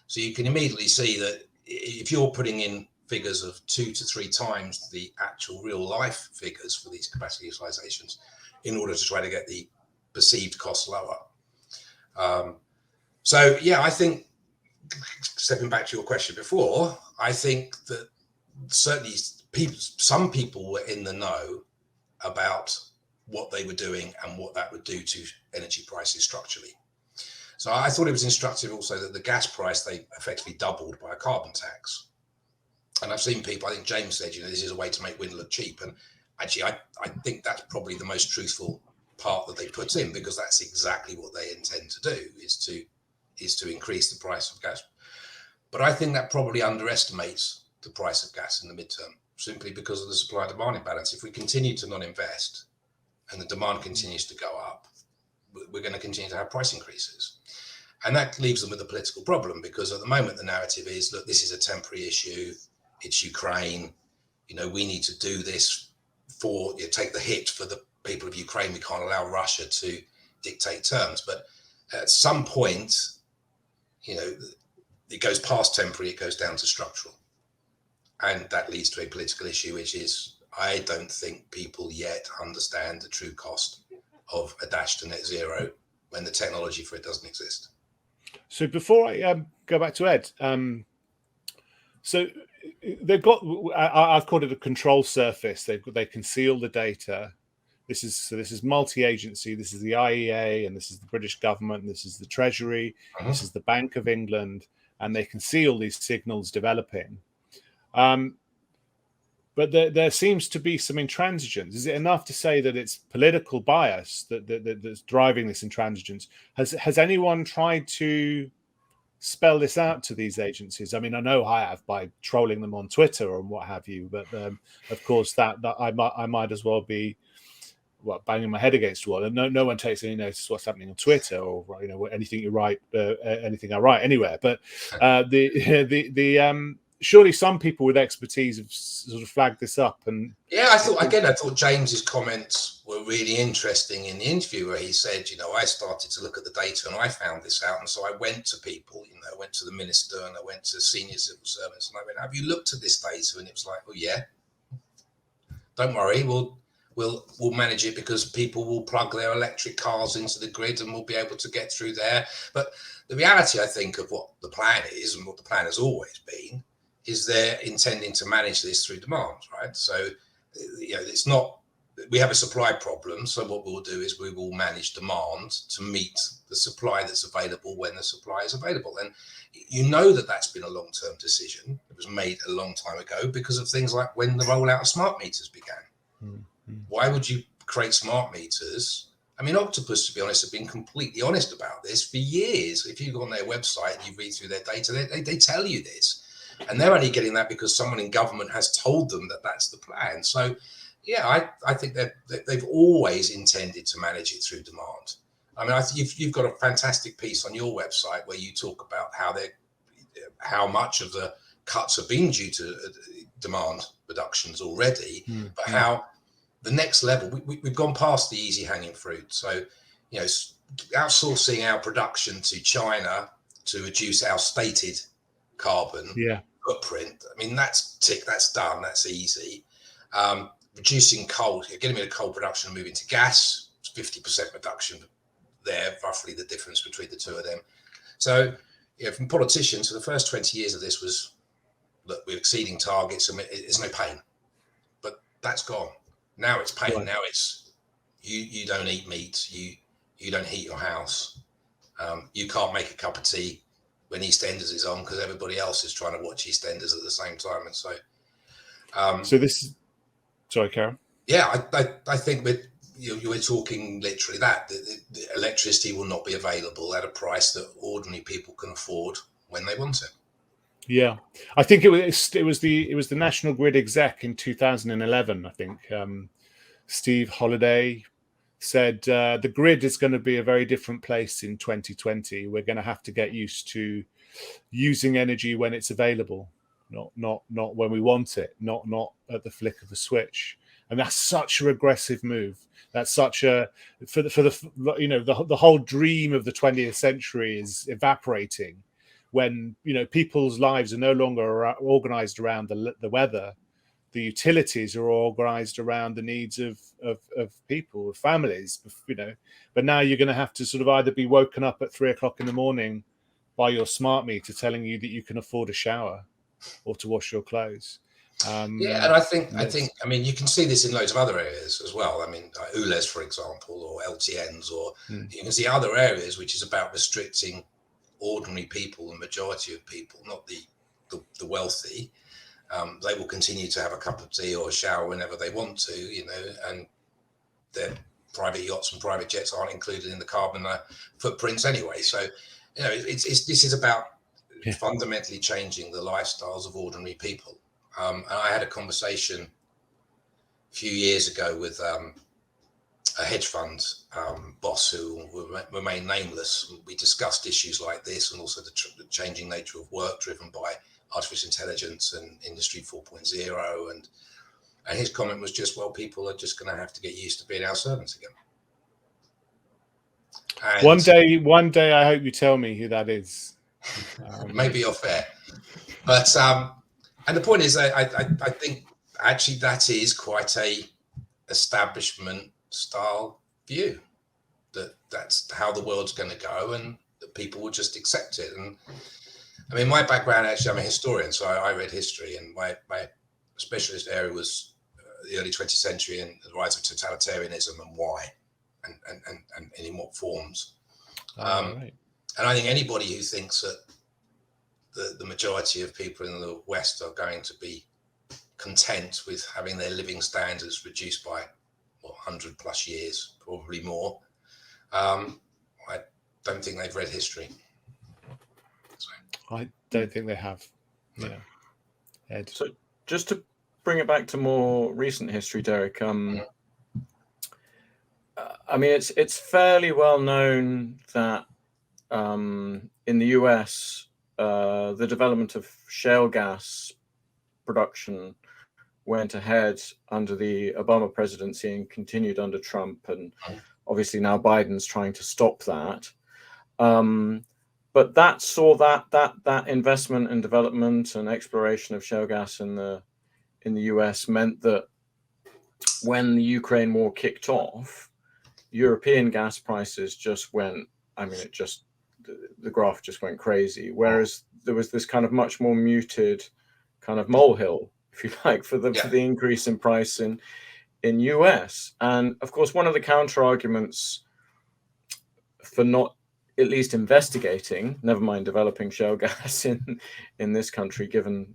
So you can immediately see that if you're putting in figures of 2 to 3 times the actual real life figures for these capacity utilizations in order to try to get the perceived cost lower. So yeah, I think, stepping back to your question before, I think that certainly some people were in the know about what they were doing and what that would do to energy prices structurally. So I thought it was instructive also that the gas price, they effectively doubled by a carbon tax. And I've seen people, I think James said, this is a way to make wind look cheap. And actually, I think that's probably the most truthful part that they put in, because that's exactly what they intend to do, is to increase the price of gas. But I think that probably underestimates the price of gas in the midterm, simply because of the supply and demand imbalance. If we continue to not invest and the demand continues to go up, we're going to continue to have price increases. And that leaves them with a political problem, because at the moment the narrative is, look, this is a temporary issue. It's Ukraine. We need to do this for, take the hit for the people of Ukraine. We can't allow Russia to dictate terms. But at some point, it goes past temporary, it goes down to structural. And that leads to a political issue, which is, I don't think people yet understand the true cost of a dash to net zero when the technology for it doesn't exist. So before I go back to Ed, so they've got, I've called it a control surface. They conceal the data. This is multi-agency. This is the IEA, and this is the British government. And this is the Treasury. This is the Bank of England, and they conceal these signals developing. But there seems to be some intransigence. Is it enough to say that it's political bias that's driving this intransigence? Has anyone tried to spell this out to these agencies? I mean, I know I have, by trolling them on Twitter and what have you. But of course, that I might as well be banging my head against the wall, and no one takes any notice what's happening on Twitter or anything you write, anything I write anywhere. But surely some people with expertise have sort of flagged this up. And yeah, I thought James's comments were really interesting in the interview, where he said, I started to look at the data and I found this out, and so I went to people, I went to the minister and I went to senior civil servants and I went, have you looked at this data? And it was like, oh yeah, don't worry, we'll manage it, because people will plug their electric cars into the grid and we'll be able to get through there. But the reality, I think, of what the plan is, and what the plan has always been, is they're intending to manage this through demand, right? So, it's not, we have a supply problem. So what we'll do is we will manage demand to meet the supply that's available when the supply is available. And that's been a long-term decision. It was made a long time ago because of things like when the rollout of smart meters began. Why would you create smart meters? I mean, Octopus, to be honest, have been completely honest about this for years. If you go on their website and you read through their data, they tell you this. And they're only getting that because someone in government has told them that that's the plan. So, yeah, I think they've always intended to manage it through demand. I mean, you've got a fantastic piece on your website where you talk about how much of the cuts have been due to demand reductions already, but how the next level, we've gone past the easy hanging fruit. So, outsourcing our production to China to reduce our stated carbon footprint. I mean, that's done. That's easy. Reducing coal, getting rid of coal production and moving to gas, 50% reduction there, roughly the difference between the two of them. So, from politicians, for the first 20 years of this was look, we're exceeding targets and it's no pain. But that's gone. Now it's pain. Right. Now it's you don't eat meat. You don't heat your house. You can't make a cup of tea when EastEnders is on because everybody else is trying to watch EastEnders at the same time. And so, so this is, sorry, Karen. Yeah, I think we're talking literally that the electricity will not be available at a price that ordinary people can afford when they want it. Yeah, I think it was the National Grid exec in 2011. I think Steve Holiday said the grid is going to be a very different place in 2020. We're going to have to get used to using energy when it's available, not when we want it, not at the flick of a switch. And that's such a regressive move. That's such a for the whole dream of the 20th century is evaporating when people's lives are no longer organized around the weather. The utilities are organized around the needs of people, of families, But now you're going to have to sort of either be woken up at 3 o'clock in the morning by your smart meter telling you that you can afford a shower or to wash your clothes. Yeah, and I think you can see this in loads of other areas as well. I mean, ULEZ, for example, or LTNs, or you can see other areas which is about restricting ordinary people, the majority of people, not the wealthy. They will continue to have a cup of tea or a shower whenever they want to, and their private yachts and private jets aren't included in the carbon footprints anyway. So, this is about fundamentally changing the lifestyles of ordinary people. And I had a conversation a few years ago with a hedge fund boss who will remain nameless. We discussed issues like this and also the changing nature of work driven by artificial intelligence and Industry 4.0. And his comment was just, well, people are just going to have to get used to being our servants again. And one day, I hope you tell me who that is. Maybe you're fair. But and the point is, I think actually that is quite a establishment style view that's how the world's going to go, and that people will just accept it. And I mean, my background, actually, I'm a historian, so I read history, and my specialist area was the early 20th century and the rise of totalitarianism and why, and in what forms. Right. And I think anybody who thinks that the majority of people in the West are going to be content with having their living standards reduced by 100 plus years, probably more, I don't think they've read history. I don't think they have. Yeah. Ed. So just to bring it back to more recent history, Derrick, I mean, it's fairly well known that in the US, the development of shale gas production went ahead under the Obama presidency and continued under Trump, and obviously now Biden's trying to stop that. But that saw that investment and development and exploration of shale gas in the US meant that when the Ukraine war kicked off, European gas prices just went, the graph just went crazy. Whereas there was this kind of much more muted kind of molehill, if you like, for the increase in price in US. And of course, one of the counter arguments for not at least investigating, never mind developing shale gas in this country, given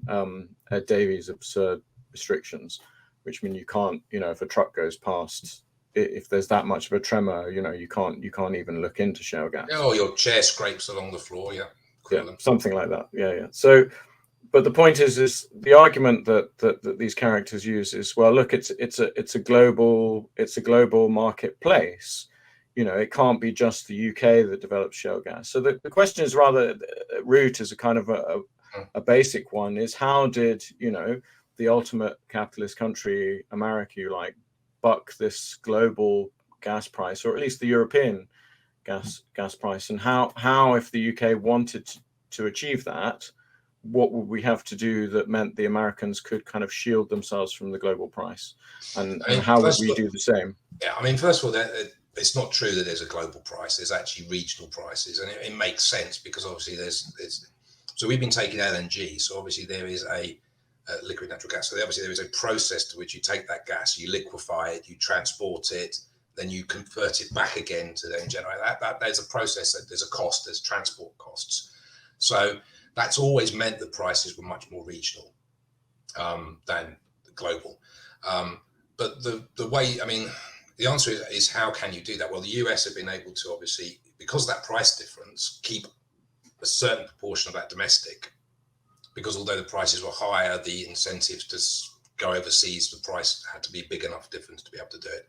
Ed Davies' absurd restrictions, which mean you can't, if a truck goes past, if there's that much of a tremor, you can't even look into shale gas. Yeah, or your chair scrapes along the floor, something like that. Yeah. So, but the point is the argument that these characters use is, well, look, it's a global marketplace. It can't be just the UK that develops shale gas. So the question is rather root is a kind of a basic one, is how did the ultimate capitalist country, America, buck this global gas price, or at least the European gas price, and how if the UK wanted to achieve that, what would we have to do that meant the Americans could kind of shield themselves from the global price, and how would we do the same? Yeah, I mean, first of all, it's not true that there's a global price. There's actually regional prices, and it makes sense because obviously there's So we've been taking LNG. So obviously there is a liquid natural gas. So obviously there is a process to which you take that gas, you liquefy it, you transport it, then you convert it back again to then generate that. There's a process, there's a cost, there's transport costs. So that's always meant that prices were much more regional than global. But the way, I mean, the answer is how can you do that? Well, the US have been able to, obviously, because of that price difference, keep a certain proportion of that domestic, because although the prices were higher, the incentives to go overseas, the price had to be big enough difference to be able to do it.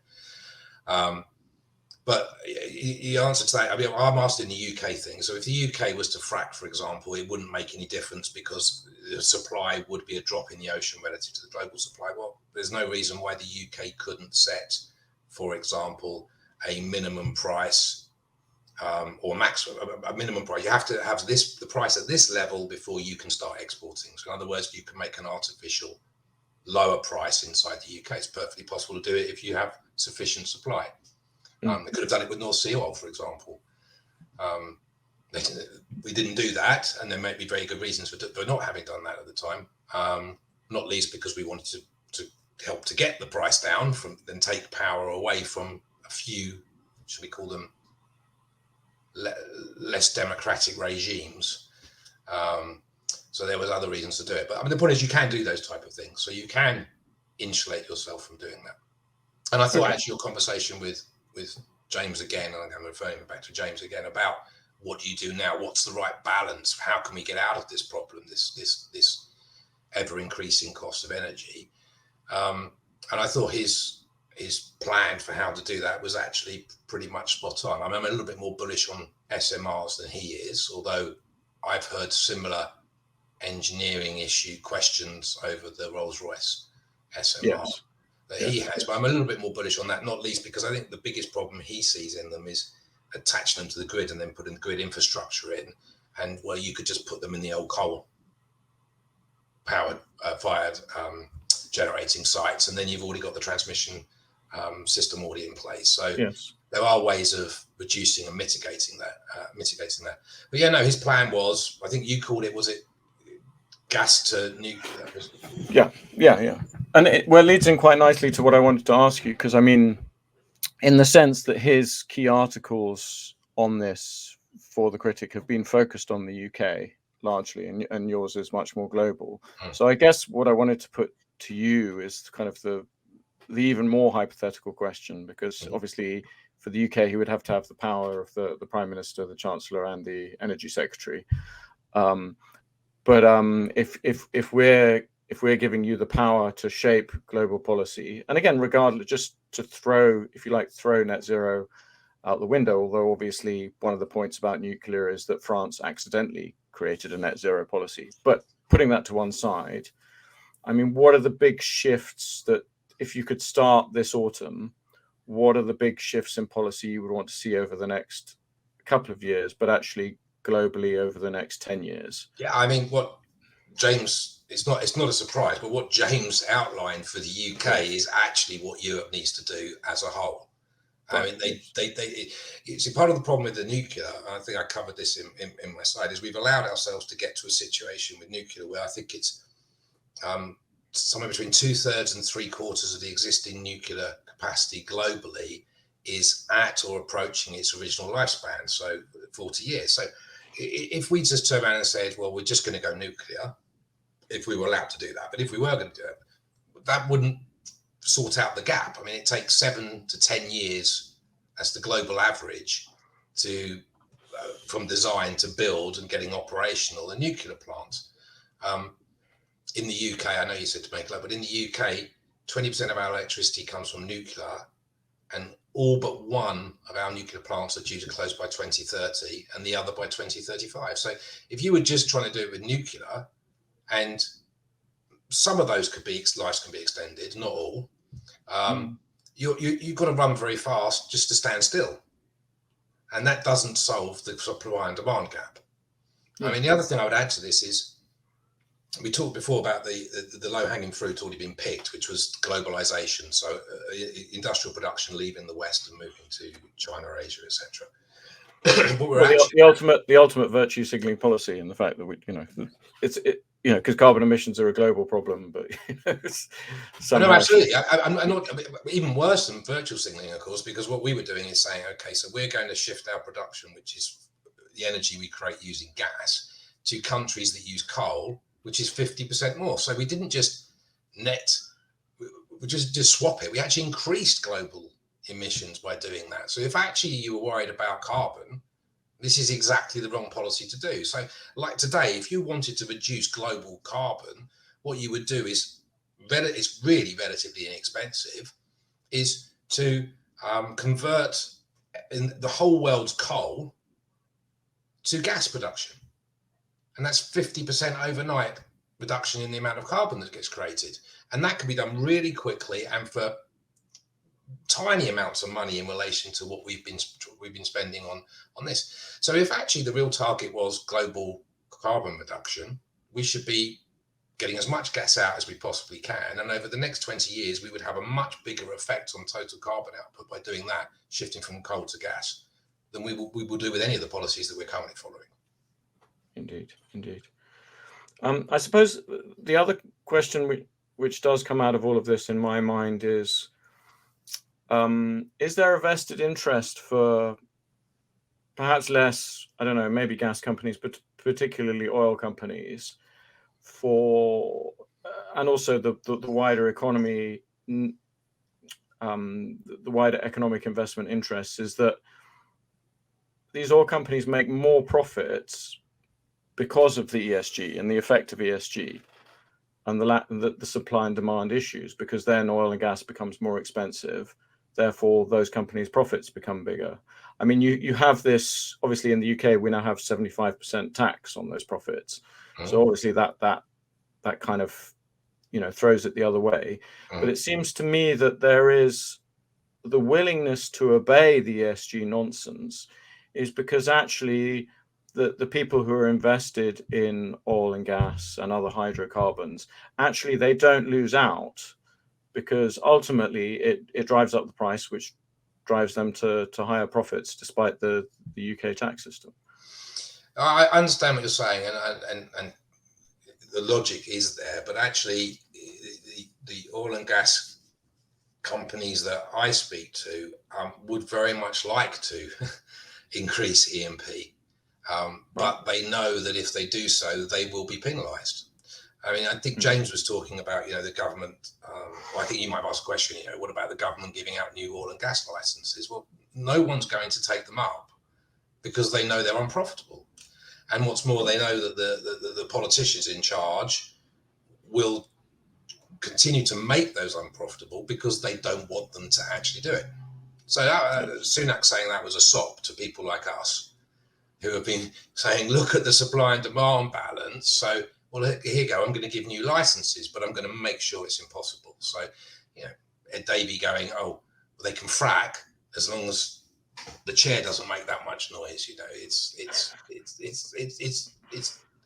But the answer to that, I mean, I'm asked in the UK thing. So if the UK was to frack, for example, it wouldn't make any difference because the supply would be a drop in the ocean relative to the global supply. Well, there's no reason why the UK couldn't set, for example, a minimum price or a minimum price. You have to have the price at this level before you can start exporting. So in other words, you can make an artificial lower price inside the UK. It's perfectly possible to do it if you have sufficient supply. They could have done it with North Sea oil, for example. We didn't do that, and there may be very good reasons for not having done that at the time. Not least because we wanted to help to get the price down, then take power away from a few, should we call them, less democratic regimes. So there was other reasons to do it. But I mean, the point is, you can do those type of things, so you can insulate yourself from doing that. And I thought actually your conversation with James again, and I'm referring back to James again, about what do you do now? What's the right balance? How can we get out of this problem, this ever increasing cost of energy? And I thought his plan for how to do that was actually pretty much spot on. I'm a little bit more bullish on SMRs than he is, although I've heard similar engineering issue questions over the Rolls-Royce SMR. Yes. That he has, but I'm a little bit more bullish on that, not least because I think the biggest problem he sees in them is attaching them to the grid and then putting the grid infrastructure in, and where you could just put them in the old coal powered fired generating sites, and then you've already got the transmission system already in place. So there are ways of reducing and mitigating that. But yeah, no, his plan was, I think you called it, was it gas to nuclear? Yeah. And it leads in quite nicely to what I wanted to ask you, because I mean, in the sense that his key articles on this for the Critic have been focused on the UK largely, and yours is much more global. So I guess what I wanted to put to you is kind of the even more hypothetical question, because obviously for the UK he would have to have the power of the Prime Minister, the Chancellor, and the Energy Secretary. But if we're giving you the power to shape global policy, and again, regardless, just to throw net zero out the window, although obviously one of the points about nuclear is that France accidentally created a net zero policy. But putting that to one side, I mean, what are the big shifts that, if you could start this autumn, what are the big shifts in policy you would want to see over the next couple of years, but actually globally over the next 10 years? Yeah, I mean, what James, it's not a surprise, but what James outlined for the UK is actually what Europe needs to do as a whole. I mean, see, part of the problem with the nuclear, and I think I covered this in my slide, is we've allowed ourselves to get to a situation with nuclear where I think it's somewhere between 2/3 and 3/4 of the existing nuclear capacity globally is at or approaching its original lifespan, so 40 years. So if we just turn around and said, well, we're just going to go nuclear, if we were allowed to do that, but if we were going to do it, that wouldn't sort out the gap. I mean, it takes 7 to 10 years as the global average to from design to build and getting operational a nuclear plant. In the UK, I know you said to make low, but in the UK, 20% of our electricity comes from nuclear, and all but one of our nuclear plants are due to close by 2030 and the other by 2035. So if you were just trying to do it with nuclear, and some of those lives can be extended, not all, you've got to run very fast just to stand still. And that doesn't solve the supply and demand gap. I mean, the other thing I would add to this is, we talked before about the low-hanging fruit already being picked, which was globalization. So industrial production leaving the West and moving to China, Asia, etc. what we're Well, actually the ultimate virtue signaling policy, and the fact that because carbon emissions are a global problem, but I know, somehow absolutely. I'm not even worse than virtual signaling, of course, because what we were doing is saying, okay, so we're going to shift our production, which is the energy we create using gas, to countries that use coal, which is 50% more. So we didn't just we just swap it. We actually increased global emissions by doing that. So if actually you were worried about carbon, this is exactly the wrong policy to do. So like today, if you wanted to reduce global carbon, what you would do is, it's really relatively inexpensive, is to convert in the whole world's coal to gas production. And that's 50% overnight reduction in the amount of carbon that gets created. And that can be done really quickly and for tiny amounts of money in relation to what we've been spending on this. So if actually the real target was global carbon reduction, we should be getting as much gas out as we possibly can. And over the next 20 years, we would have a much bigger effect on total carbon output by doing that, shifting from coal to gas, than we will do with any of the policies that we're currently following. Indeed. I suppose the other question which does come out of all of this in my mind is there a vested interest for perhaps less, I don't know, maybe gas companies, but particularly oil companies, and also the wider economy, the wider economic investment interests, is that these oil companies make more profits because of the ESG and the effect of ESG and the supply and demand issues, because then oil and gas becomes more expensive. Therefore, those companies' profits become bigger. I mean, you have this, obviously in the UK, we now have 75% tax on those profits. So obviously that kind of, throws it the other way. But it seems to me that there is the willingness to obey the ESG nonsense is because actually the people who are invested in oil and gas and other hydrocarbons, actually they don't lose out, because ultimately it drives up the price, which drives them to higher profits despite the UK tax system. I understand what you're saying, and the logic is there, but actually the oil and gas companies that I speak to would very much like to increase E&P, but they know that if they do so, they will be penalised. I mean, I think James was talking about, the government. I think you might ask a question, what about the government giving out new oil and gas licenses? Well, no one's going to take them up because they know they're unprofitable. And what's more, they know that the politicians in charge will continue to make those unprofitable because they don't want them to actually do it. So Sunak saying that was a sop to people like us who have been saying, look at the supply and demand balance. So, well, here you go, I'm going to give new licenses, but I'm going to make sure it's impossible. So, Ed Davey going, oh, well, they can frack as long as the chair doesn't make that much noise. It's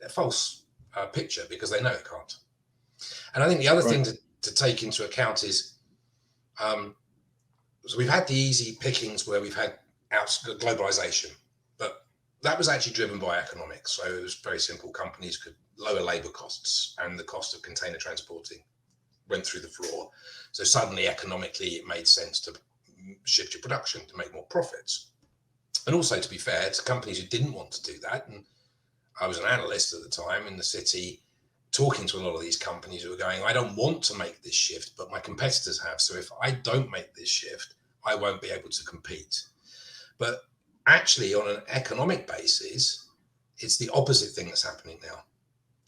a false picture because they know it can't. And I think the other thing to take into account is, so we've had the easy pickings where we've had globalization, but that was actually driven by economics. So it was very simple. Companies could lower labor costs, and the cost of container transporting went through the floor. So suddenly economically it made sense to shift your production to make more profits. And also, to be fair to companies who didn't want to do that, and I was an analyst at the time in the city talking to a lot of these companies who were going, I don't want to make this shift, but my competitors have. So if I don't make this shift, I won't be able to compete. But actually, on an economic basis, it's the opposite thing that's happening now.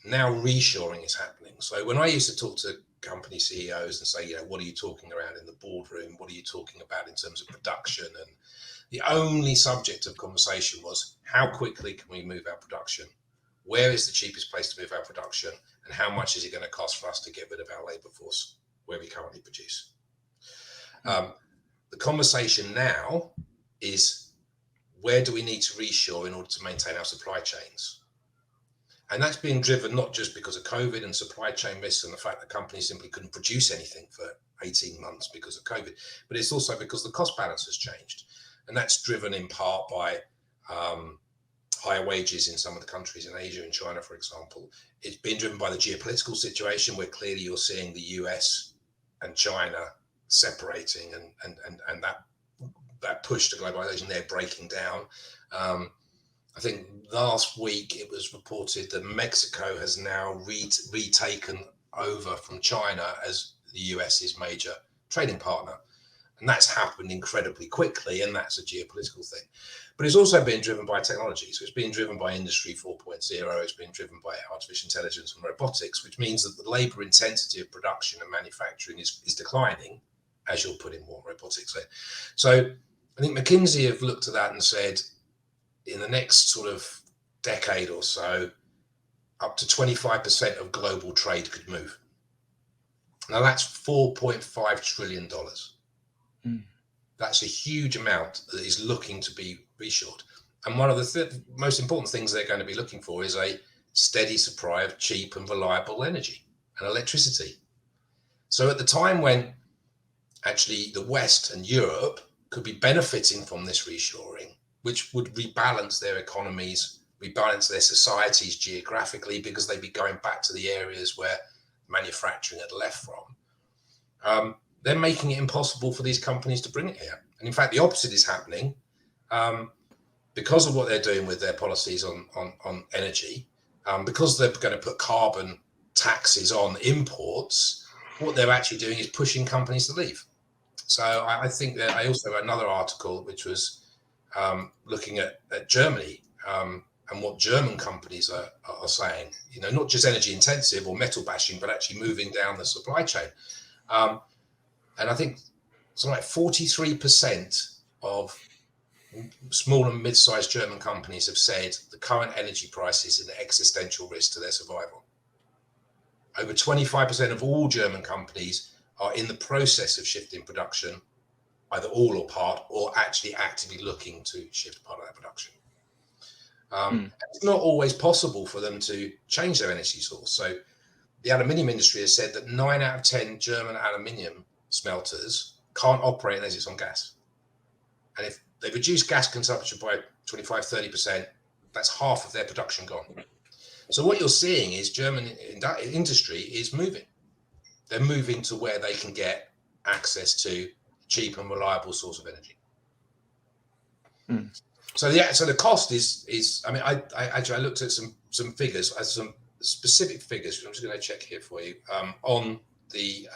Now reshoring is happening. So when I used to talk to company CEOs and say, what are you talking around in the boardroom? What are you talking about in terms of production? And the only subject of conversation was, how quickly can we move our production? Where is the cheapest place to move our production? And how much is it going to cost for us to get rid of our labour force where we currently produce? The conversation now is, where do we need to reshore in order to maintain our supply chains? And that's being driven not just because of COVID and supply chain risks and the fact that companies simply couldn't produce anything for 18 months because of COVID, but it's also because the cost balance has changed. And that's driven in part by higher wages in some of the countries in Asia and China, for example. It's been driven by the geopolitical situation, where clearly you're seeing the US and China separating, and that push to globalization, they're breaking down. I think last week it was reported that Mexico has now retaken over from China as the US's major trading partner. And that's happened incredibly quickly, and that's a geopolitical thing. But it's also been driven by technology. So it's been driven by Industry 4.0, it's been driven by artificial intelligence and robotics, which means that the labor intensity of production and manufacturing is declining as you're putting more robotics in. So I think McKinsey have looked at that and said, in the next sort of decade or so, up to 25% of global trade could move. Now that's $4.5 trillion. That's a huge amount that is looking to be reshored. And one of the most important things they're going to be looking for is a steady supply of cheap and reliable energy and electricity. So at the time when actually the West and Europe could be benefiting from this reshoring, which would rebalance their economies, rebalance their societies geographically, because they'd be going back to the areas where manufacturing had left from. They're making it impossible for these companies to bring it here. And in fact, the opposite is happening because of what they're doing with their policies on energy, because they're going to put carbon taxes on imports. What they're actually doing is pushing companies to leave. So I think that I also read another article which was looking at Germany and what German companies are saying, you know, not just energy intensive or metal bashing, but actually moving down the supply chain. And I think something like 43% of small and mid-sized German companies have said the current energy price is an existential risk to their survival. Over 25% of all German companies are in the process of shifting production, either all or part, or actually actively looking to shift part of that production. It's not always possible for them to change their energy source. So the aluminium industry has said that 9 out of 10 German aluminium smelters can't operate unless it's on gas. And if they reduce gas consumption by 25-30%, that's half of their production gone. So what you're seeing is German industry is moving. They're moving to where they can get access to cheap and reliable source of energy. So the cost is I mean, I looked at some figures, some specific figures. I'm just going to check here for you on the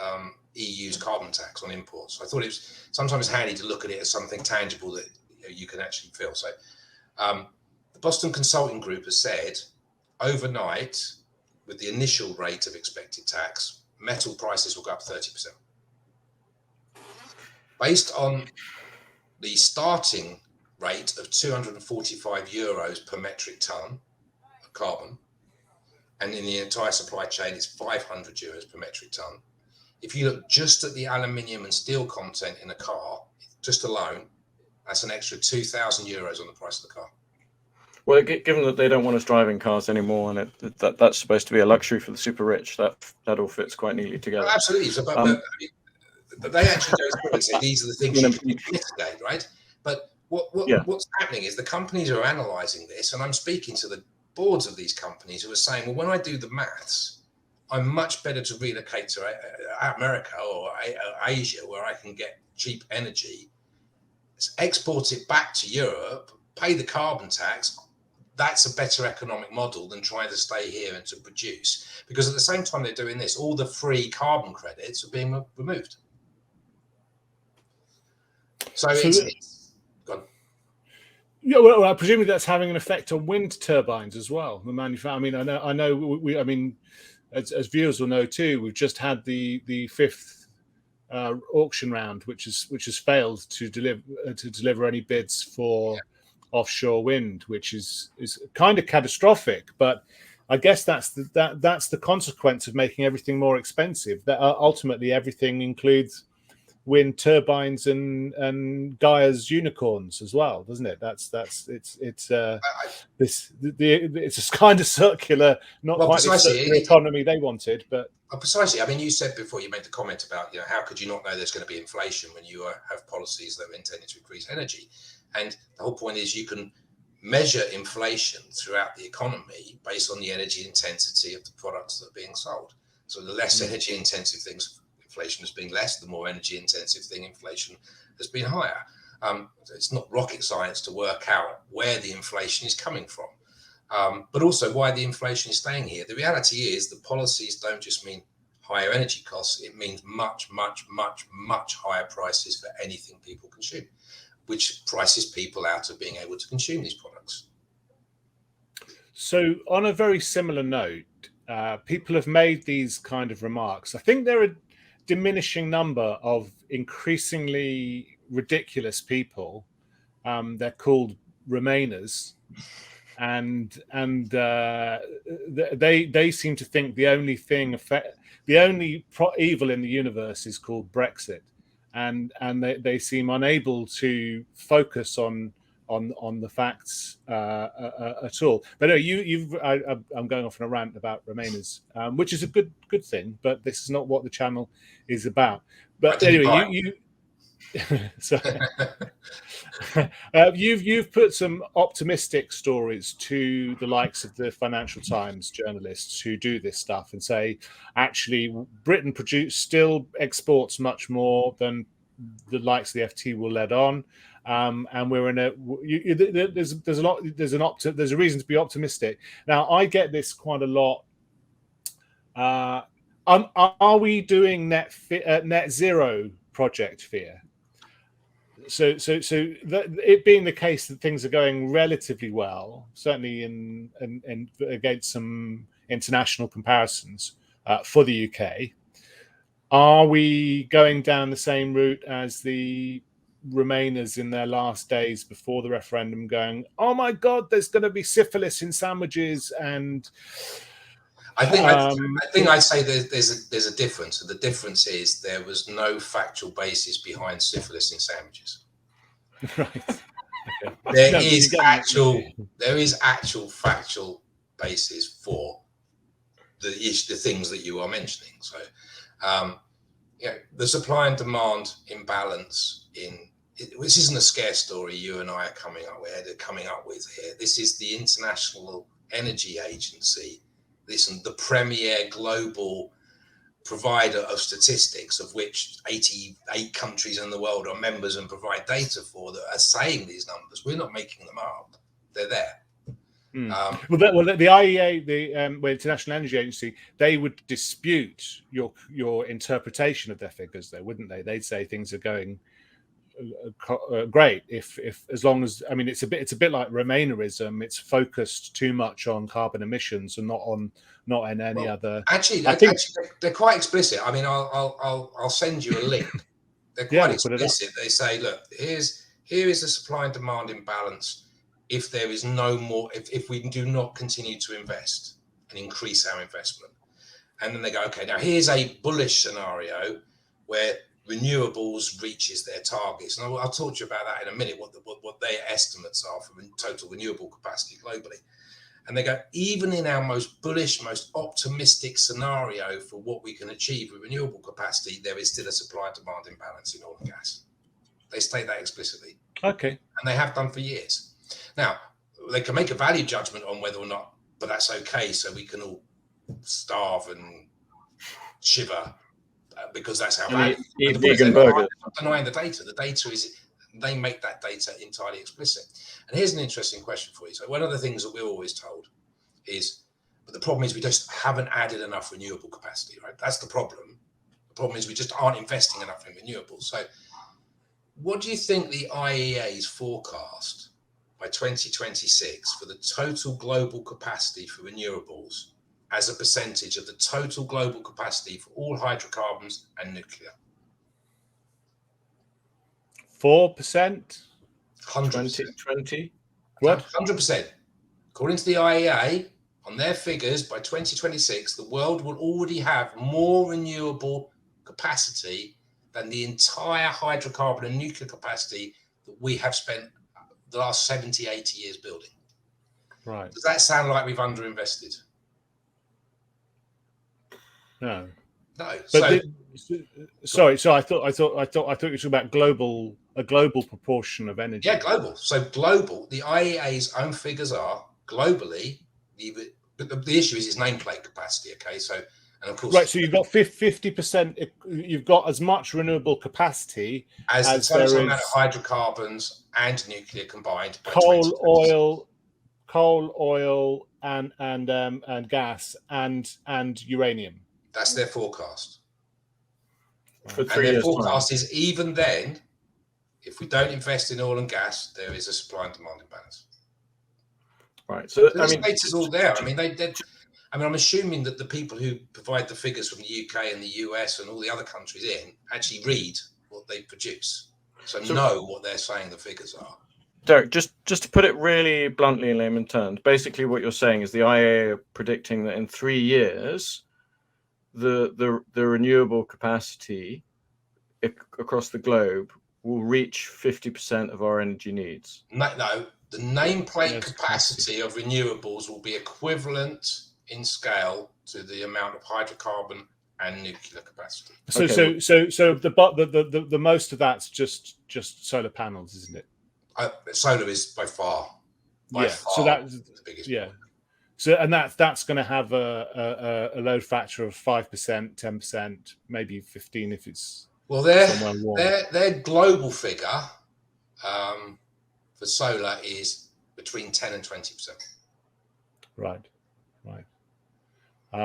EU's carbon tax on imports. I thought it was sometimes handy to look at it as something tangible that you can actually feel. So the Boston Consulting Group has said overnight, with the initial rate of expected tax, metal prices will go up 30%. Based on the starting rate of 245 euros per metric ton of carbon, and in the entire supply chain it's 500 euros per metric ton. If you look just at the aluminium and steel content in a car, just alone, that's an extra 2,000 euros on the price of the car. Well, given that they don't want us driving cars anymore, and that's supposed to be a luxury for the super rich, that all fits quite neatly together. Well, absolutely. So, but they actually go through and say these are the things you can mitigate, right? But what's happening is the companies are analysing this, and I'm speaking to the boards of these companies who are saying, well, when I do the maths, I'm much better to relocate to America or Asia, where I can get cheap energy, export it back to Europe, pay the carbon tax. That's a better economic model than trying to stay here and to produce. Because at the same time they're doing this, all the free carbon credits are being removed. So it's gone. Yeah, well, presumably that's having an effect on wind turbines as well. The manufacturer. I mean, as viewers will know too, we've just had the fifth auction round, which has failed to deliver any bids for offshore wind, which is kind of catastrophic. But I guess that's the consequence of making everything more expensive. That ultimately everything includes wind turbines and Gaia's unicorns as well, doesn't it? It's a kind of circular, not quite the circular economy they wanted, but precisely. I mean, you said before, you made the comment about, how could you not know there's going to be inflation when you have policies that are intended to increase energy? And the whole point is you can measure inflation throughout the economy based on the energy intensity of the products that are being sold. So the less energy intensive things, inflation has been less. The more energy intensive thing, inflation has been higher. It's not rocket science to work out where the inflation is coming from, but also why the inflation is staying here. The reality is the policies don't just mean higher energy costs. It means much, much, much, much higher prices for anything people consume, which prices people out of being able to consume these products. So on a very similar note, people have made these kind of remarks. I think there are a diminishing number of increasingly ridiculous people. They're called Remainers, and they seem to think the only thing evil in the universe is called Brexit, and they seem unable to focus on the facts at all. But no, I'm going off on a rant about Remainers, which is a good thing, but this is not what the channel is about. But anyway, you've put some optimistic stories to the likes of the Financial Times journalists who do this stuff and say, actually, Britain still exports much more than the likes of the FT will let on, and we're in there's a reason to be optimistic. Now, I get this quite a lot. Are we doing net zero project fear? So it being the case that things are going relatively well, certainly in against some international comparisons for the UK, are we going down the same route as the Remainers in their last days before the referendum, going, "Oh my God, there's going to be syphilis in sandwiches"? And I think I'd say there's a difference. And the difference is there was no factual basis behind syphilis in sandwiches. Right. Okay. There is actual factual basis for the things that you are mentioning. So, the supply and demand imbalance this isn't a scare story you and I are coming up with here. This is the International Energy Agency. Listen, the premier global provider of statistics, of which 88 countries in the world are members and provide data for, that are saying these numbers. We're not making them up; they're there. The IEA, the International Energy Agency, they would dispute your interpretation of their figures, though, wouldn't they? They'd say things are going great if as long as, I mean, it's a bit like Remainerism. It's focused too much on carbon emissions and not in any other. Actually, they're quite explicit. I mean, I'll send you a link. They're quite explicit. They say, look, here is the supply and demand imbalance. If there is no more, if we do not continue to invest and increase our investment, and then they go, okay, now here's a bullish scenario where renewables reaches their targets, and I'll talk to you about that in a minute. What their estimates are for total renewable capacity globally, and they go, even in our most bullish, most optimistic scenario for what we can achieve with renewable capacity, there is still a supply and demand imbalance in oil and gas. They state that explicitly. Okay, and they have done for years. Now, they can make a value judgment on whether or not, but that's okay, so we can all starve and shiver because that's how value. Eat vegan burgers. I'm not denying the data. The data is, they make that data entirely explicit. And here's an interesting question for you. So one of the things that we're always told is, but the problem is we just haven't added enough renewable capacity, right? That's the problem. The problem is we just aren't investing enough in renewables. So what do you think the IEA's forecast by 2026 for the total global capacity for renewables as a percentage of the total global capacity for all hydrocarbons and nuclear? 4%? 100%. 20? What? 100%. According to the IEA, on their figures, by 2026, the world will already have more renewable capacity than the entire hydrocarbon and nuclear capacity that we have spent the last 70, 80 years building. Right. Does that sound like we've underinvested? No. No. But sorry. So I thought you were talking about global a global proportion of energy. Yeah, global. So global, the IEA's own figures are globally, but the issue is its nameplate capacity. Okay, so and of course, right. So you've got 50%. You've got as much renewable capacity as the there total amount of is hydrocarbons and nuclear combined by coal, 2026. oil, and gas and uranium. That's their forecast. For And 3 their years' forecast time. is even then, if we don't invest in oil and gas, there is a supply and demand imbalance. Right. So, So I this mean, data's all there. I mean, I'm assuming that the people who provide the figures from the UK and the US and all the other countries in actually read what they produce, so know what they're saying the figures are. Derrick, just to put it really bluntly in layman terms, basically what you're saying is the IEA are predicting that in 3 years, the renewable capacity across the globe will reach 50% of our energy needs. No, the nameplate capacity of renewables will be equivalent in scale to the amount of hydrocarbon and nuclear capacity. So the most of that's just solar panels, isn't it? Solar is by far so that's the biggest. Yeah. So and that's going to have a load factor of 5%, 10%, maybe 15% if it's somewhere warm. Their global figure for solar is between 10 and 20%. Right.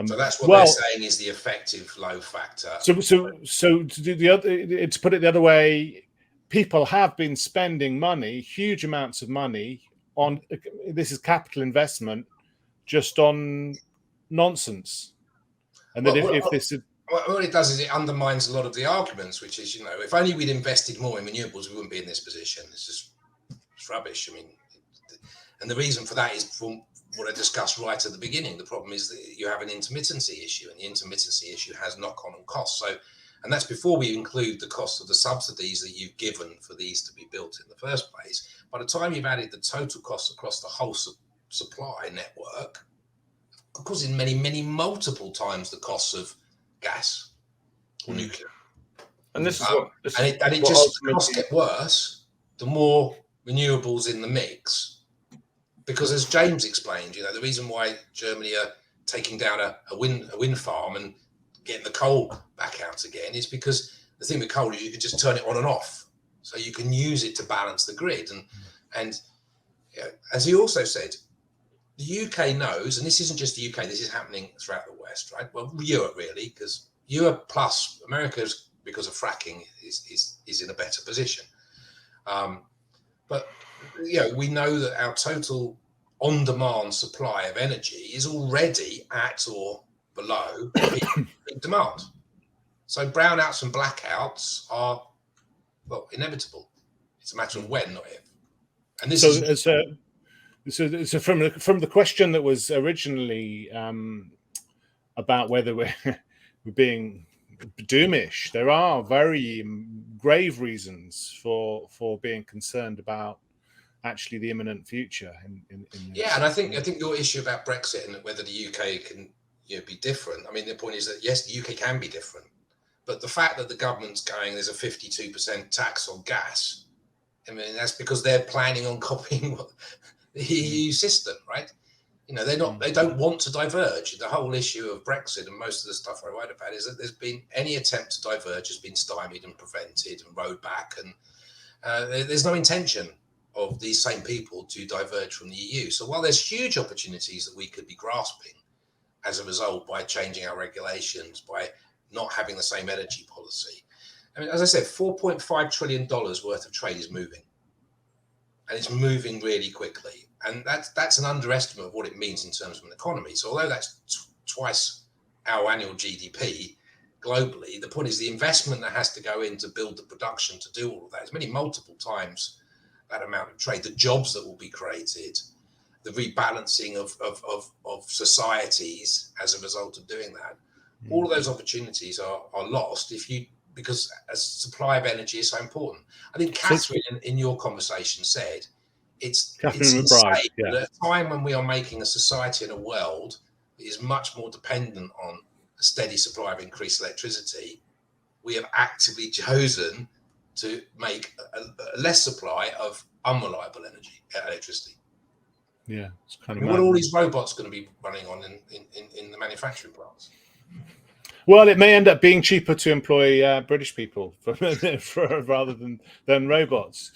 So that's what they're saying is the effective load factor. So to do to put it the other way, people have been spending money, huge amounts of money on this is capital investment just on nonsense. And that what it does is it undermines a lot of the arguments, which is, if only we'd invested more in renewables, we wouldn't be in this position. It's rubbish. I mean, and the reason for that is from what I discussed right at the beginning. The problem is that you have an intermittency issue, and the intermittency issue has knock-on costs. So, and that's before we include the cost of the subsidies that you've given for these to be built in the first place. By the time you've added the total cost across the whole supply network, of course, in many multiple times the costs of gas or nuclear. And this is costs get worse the more renewables in the mix. Because as James explained, the reason why Germany are taking down a wind farm and getting the coal back out again is because the thing with coal is you can just turn it on and off, so you can use it to balance the grid. And as he also said, the UK knows, and this isn't just the UK, this is happening throughout the West, right? Well, Europe really, because Europe plus America's, because of fracking, is in a better position. But we know that our total on-demand supply of energy is already at or below peak demand. So brownouts and blackouts are, inevitable. It's a matter of when, not if. And this So from the question that was originally about whether we're being doomish, there are very grave reasons for being concerned about actually the imminent future. And I think your issue about Brexit and whether the UK can be different. I mean, the point is that yes, the UK can be different, but the fact that the government's going, there's a 52% tax on gas. I mean, that's because they're planning on copying the EU system, right? They don't want to diverge. The whole issue of Brexit and most of the stuff I write about is that there's been any attempt to diverge has been stymied and prevented and rowed back, and there's no intention of these same people to diverge from the EU. So while there's huge opportunities that we could be grasping as a result by changing our regulations, by not having the same energy policy, I mean, as I said, $4.5 trillion worth of trade is moving, and it's moving really quickly. And that's an underestimate of what it means in terms of an economy. So although that's twice our annual GDP globally, the point is the investment that has to go in to build the production to do all of that is many multiple times that amount of trade, the jobs that will be created, the rebalancing of societies as a result of doing that. All of those opportunities are lost because a supply of energy is so important. I think Catherine in your conversation said it's insane that at a time when we are making a society and a world that is much more dependent on a steady supply of increased electricity, we have actively chosen to make a less supply of unreliable electricity. Yeah, it's kind And of what are all mad. these robots going to be running on in the manufacturing plants? Well, it may end up being cheaper to employ British people rather than robots.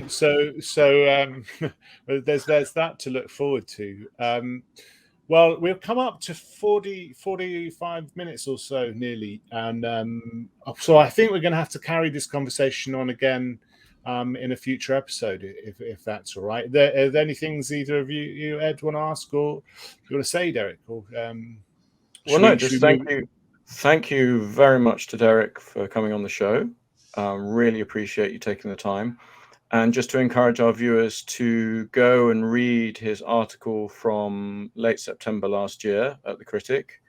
So there's that to look forward to. Well, we've come up to 45 minutes or so nearly. And so I think we're going to have to carry this conversation on again in a future episode, if that's all right. Are there any things either of you Ed, want to ask or you want to say, Derek? Or, well, no, just thank you. Thank you very much to Derrick for coming on the show. Really appreciate you taking the time. And just to encourage our viewers to go and read his article from late September last year at The Critic,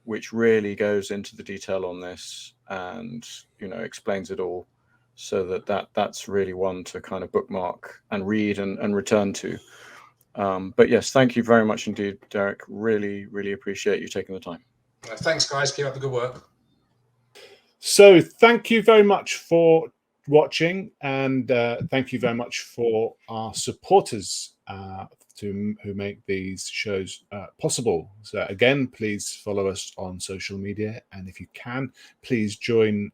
which really goes into the detail on this and, explains it all. So that's really one to kind of bookmark and read and return to. But yes, thank you very much indeed, Derrick. Really, really appreciate you taking the time. Thanks, guys. Keep up the good work. So thank you very much for watching, and thank you very much for our supporters who make these shows possible. So again, please follow us on social media, and if you can, please join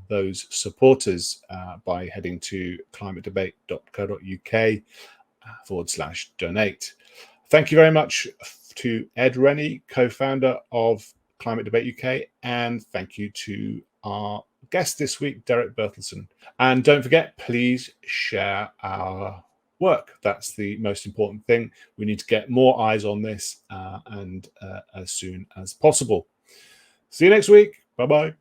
those supporters by heading to climatedebate.co.uk/donate. Thank you very much to Ed Rennie, co-founder of Climate Debate UK, and thank you to our guest this week, Derrick Berthelsen. And don't forget, please share our work. That's the most important thing. We need to get more eyes on this and as soon as possible. See you next week. Bye-bye.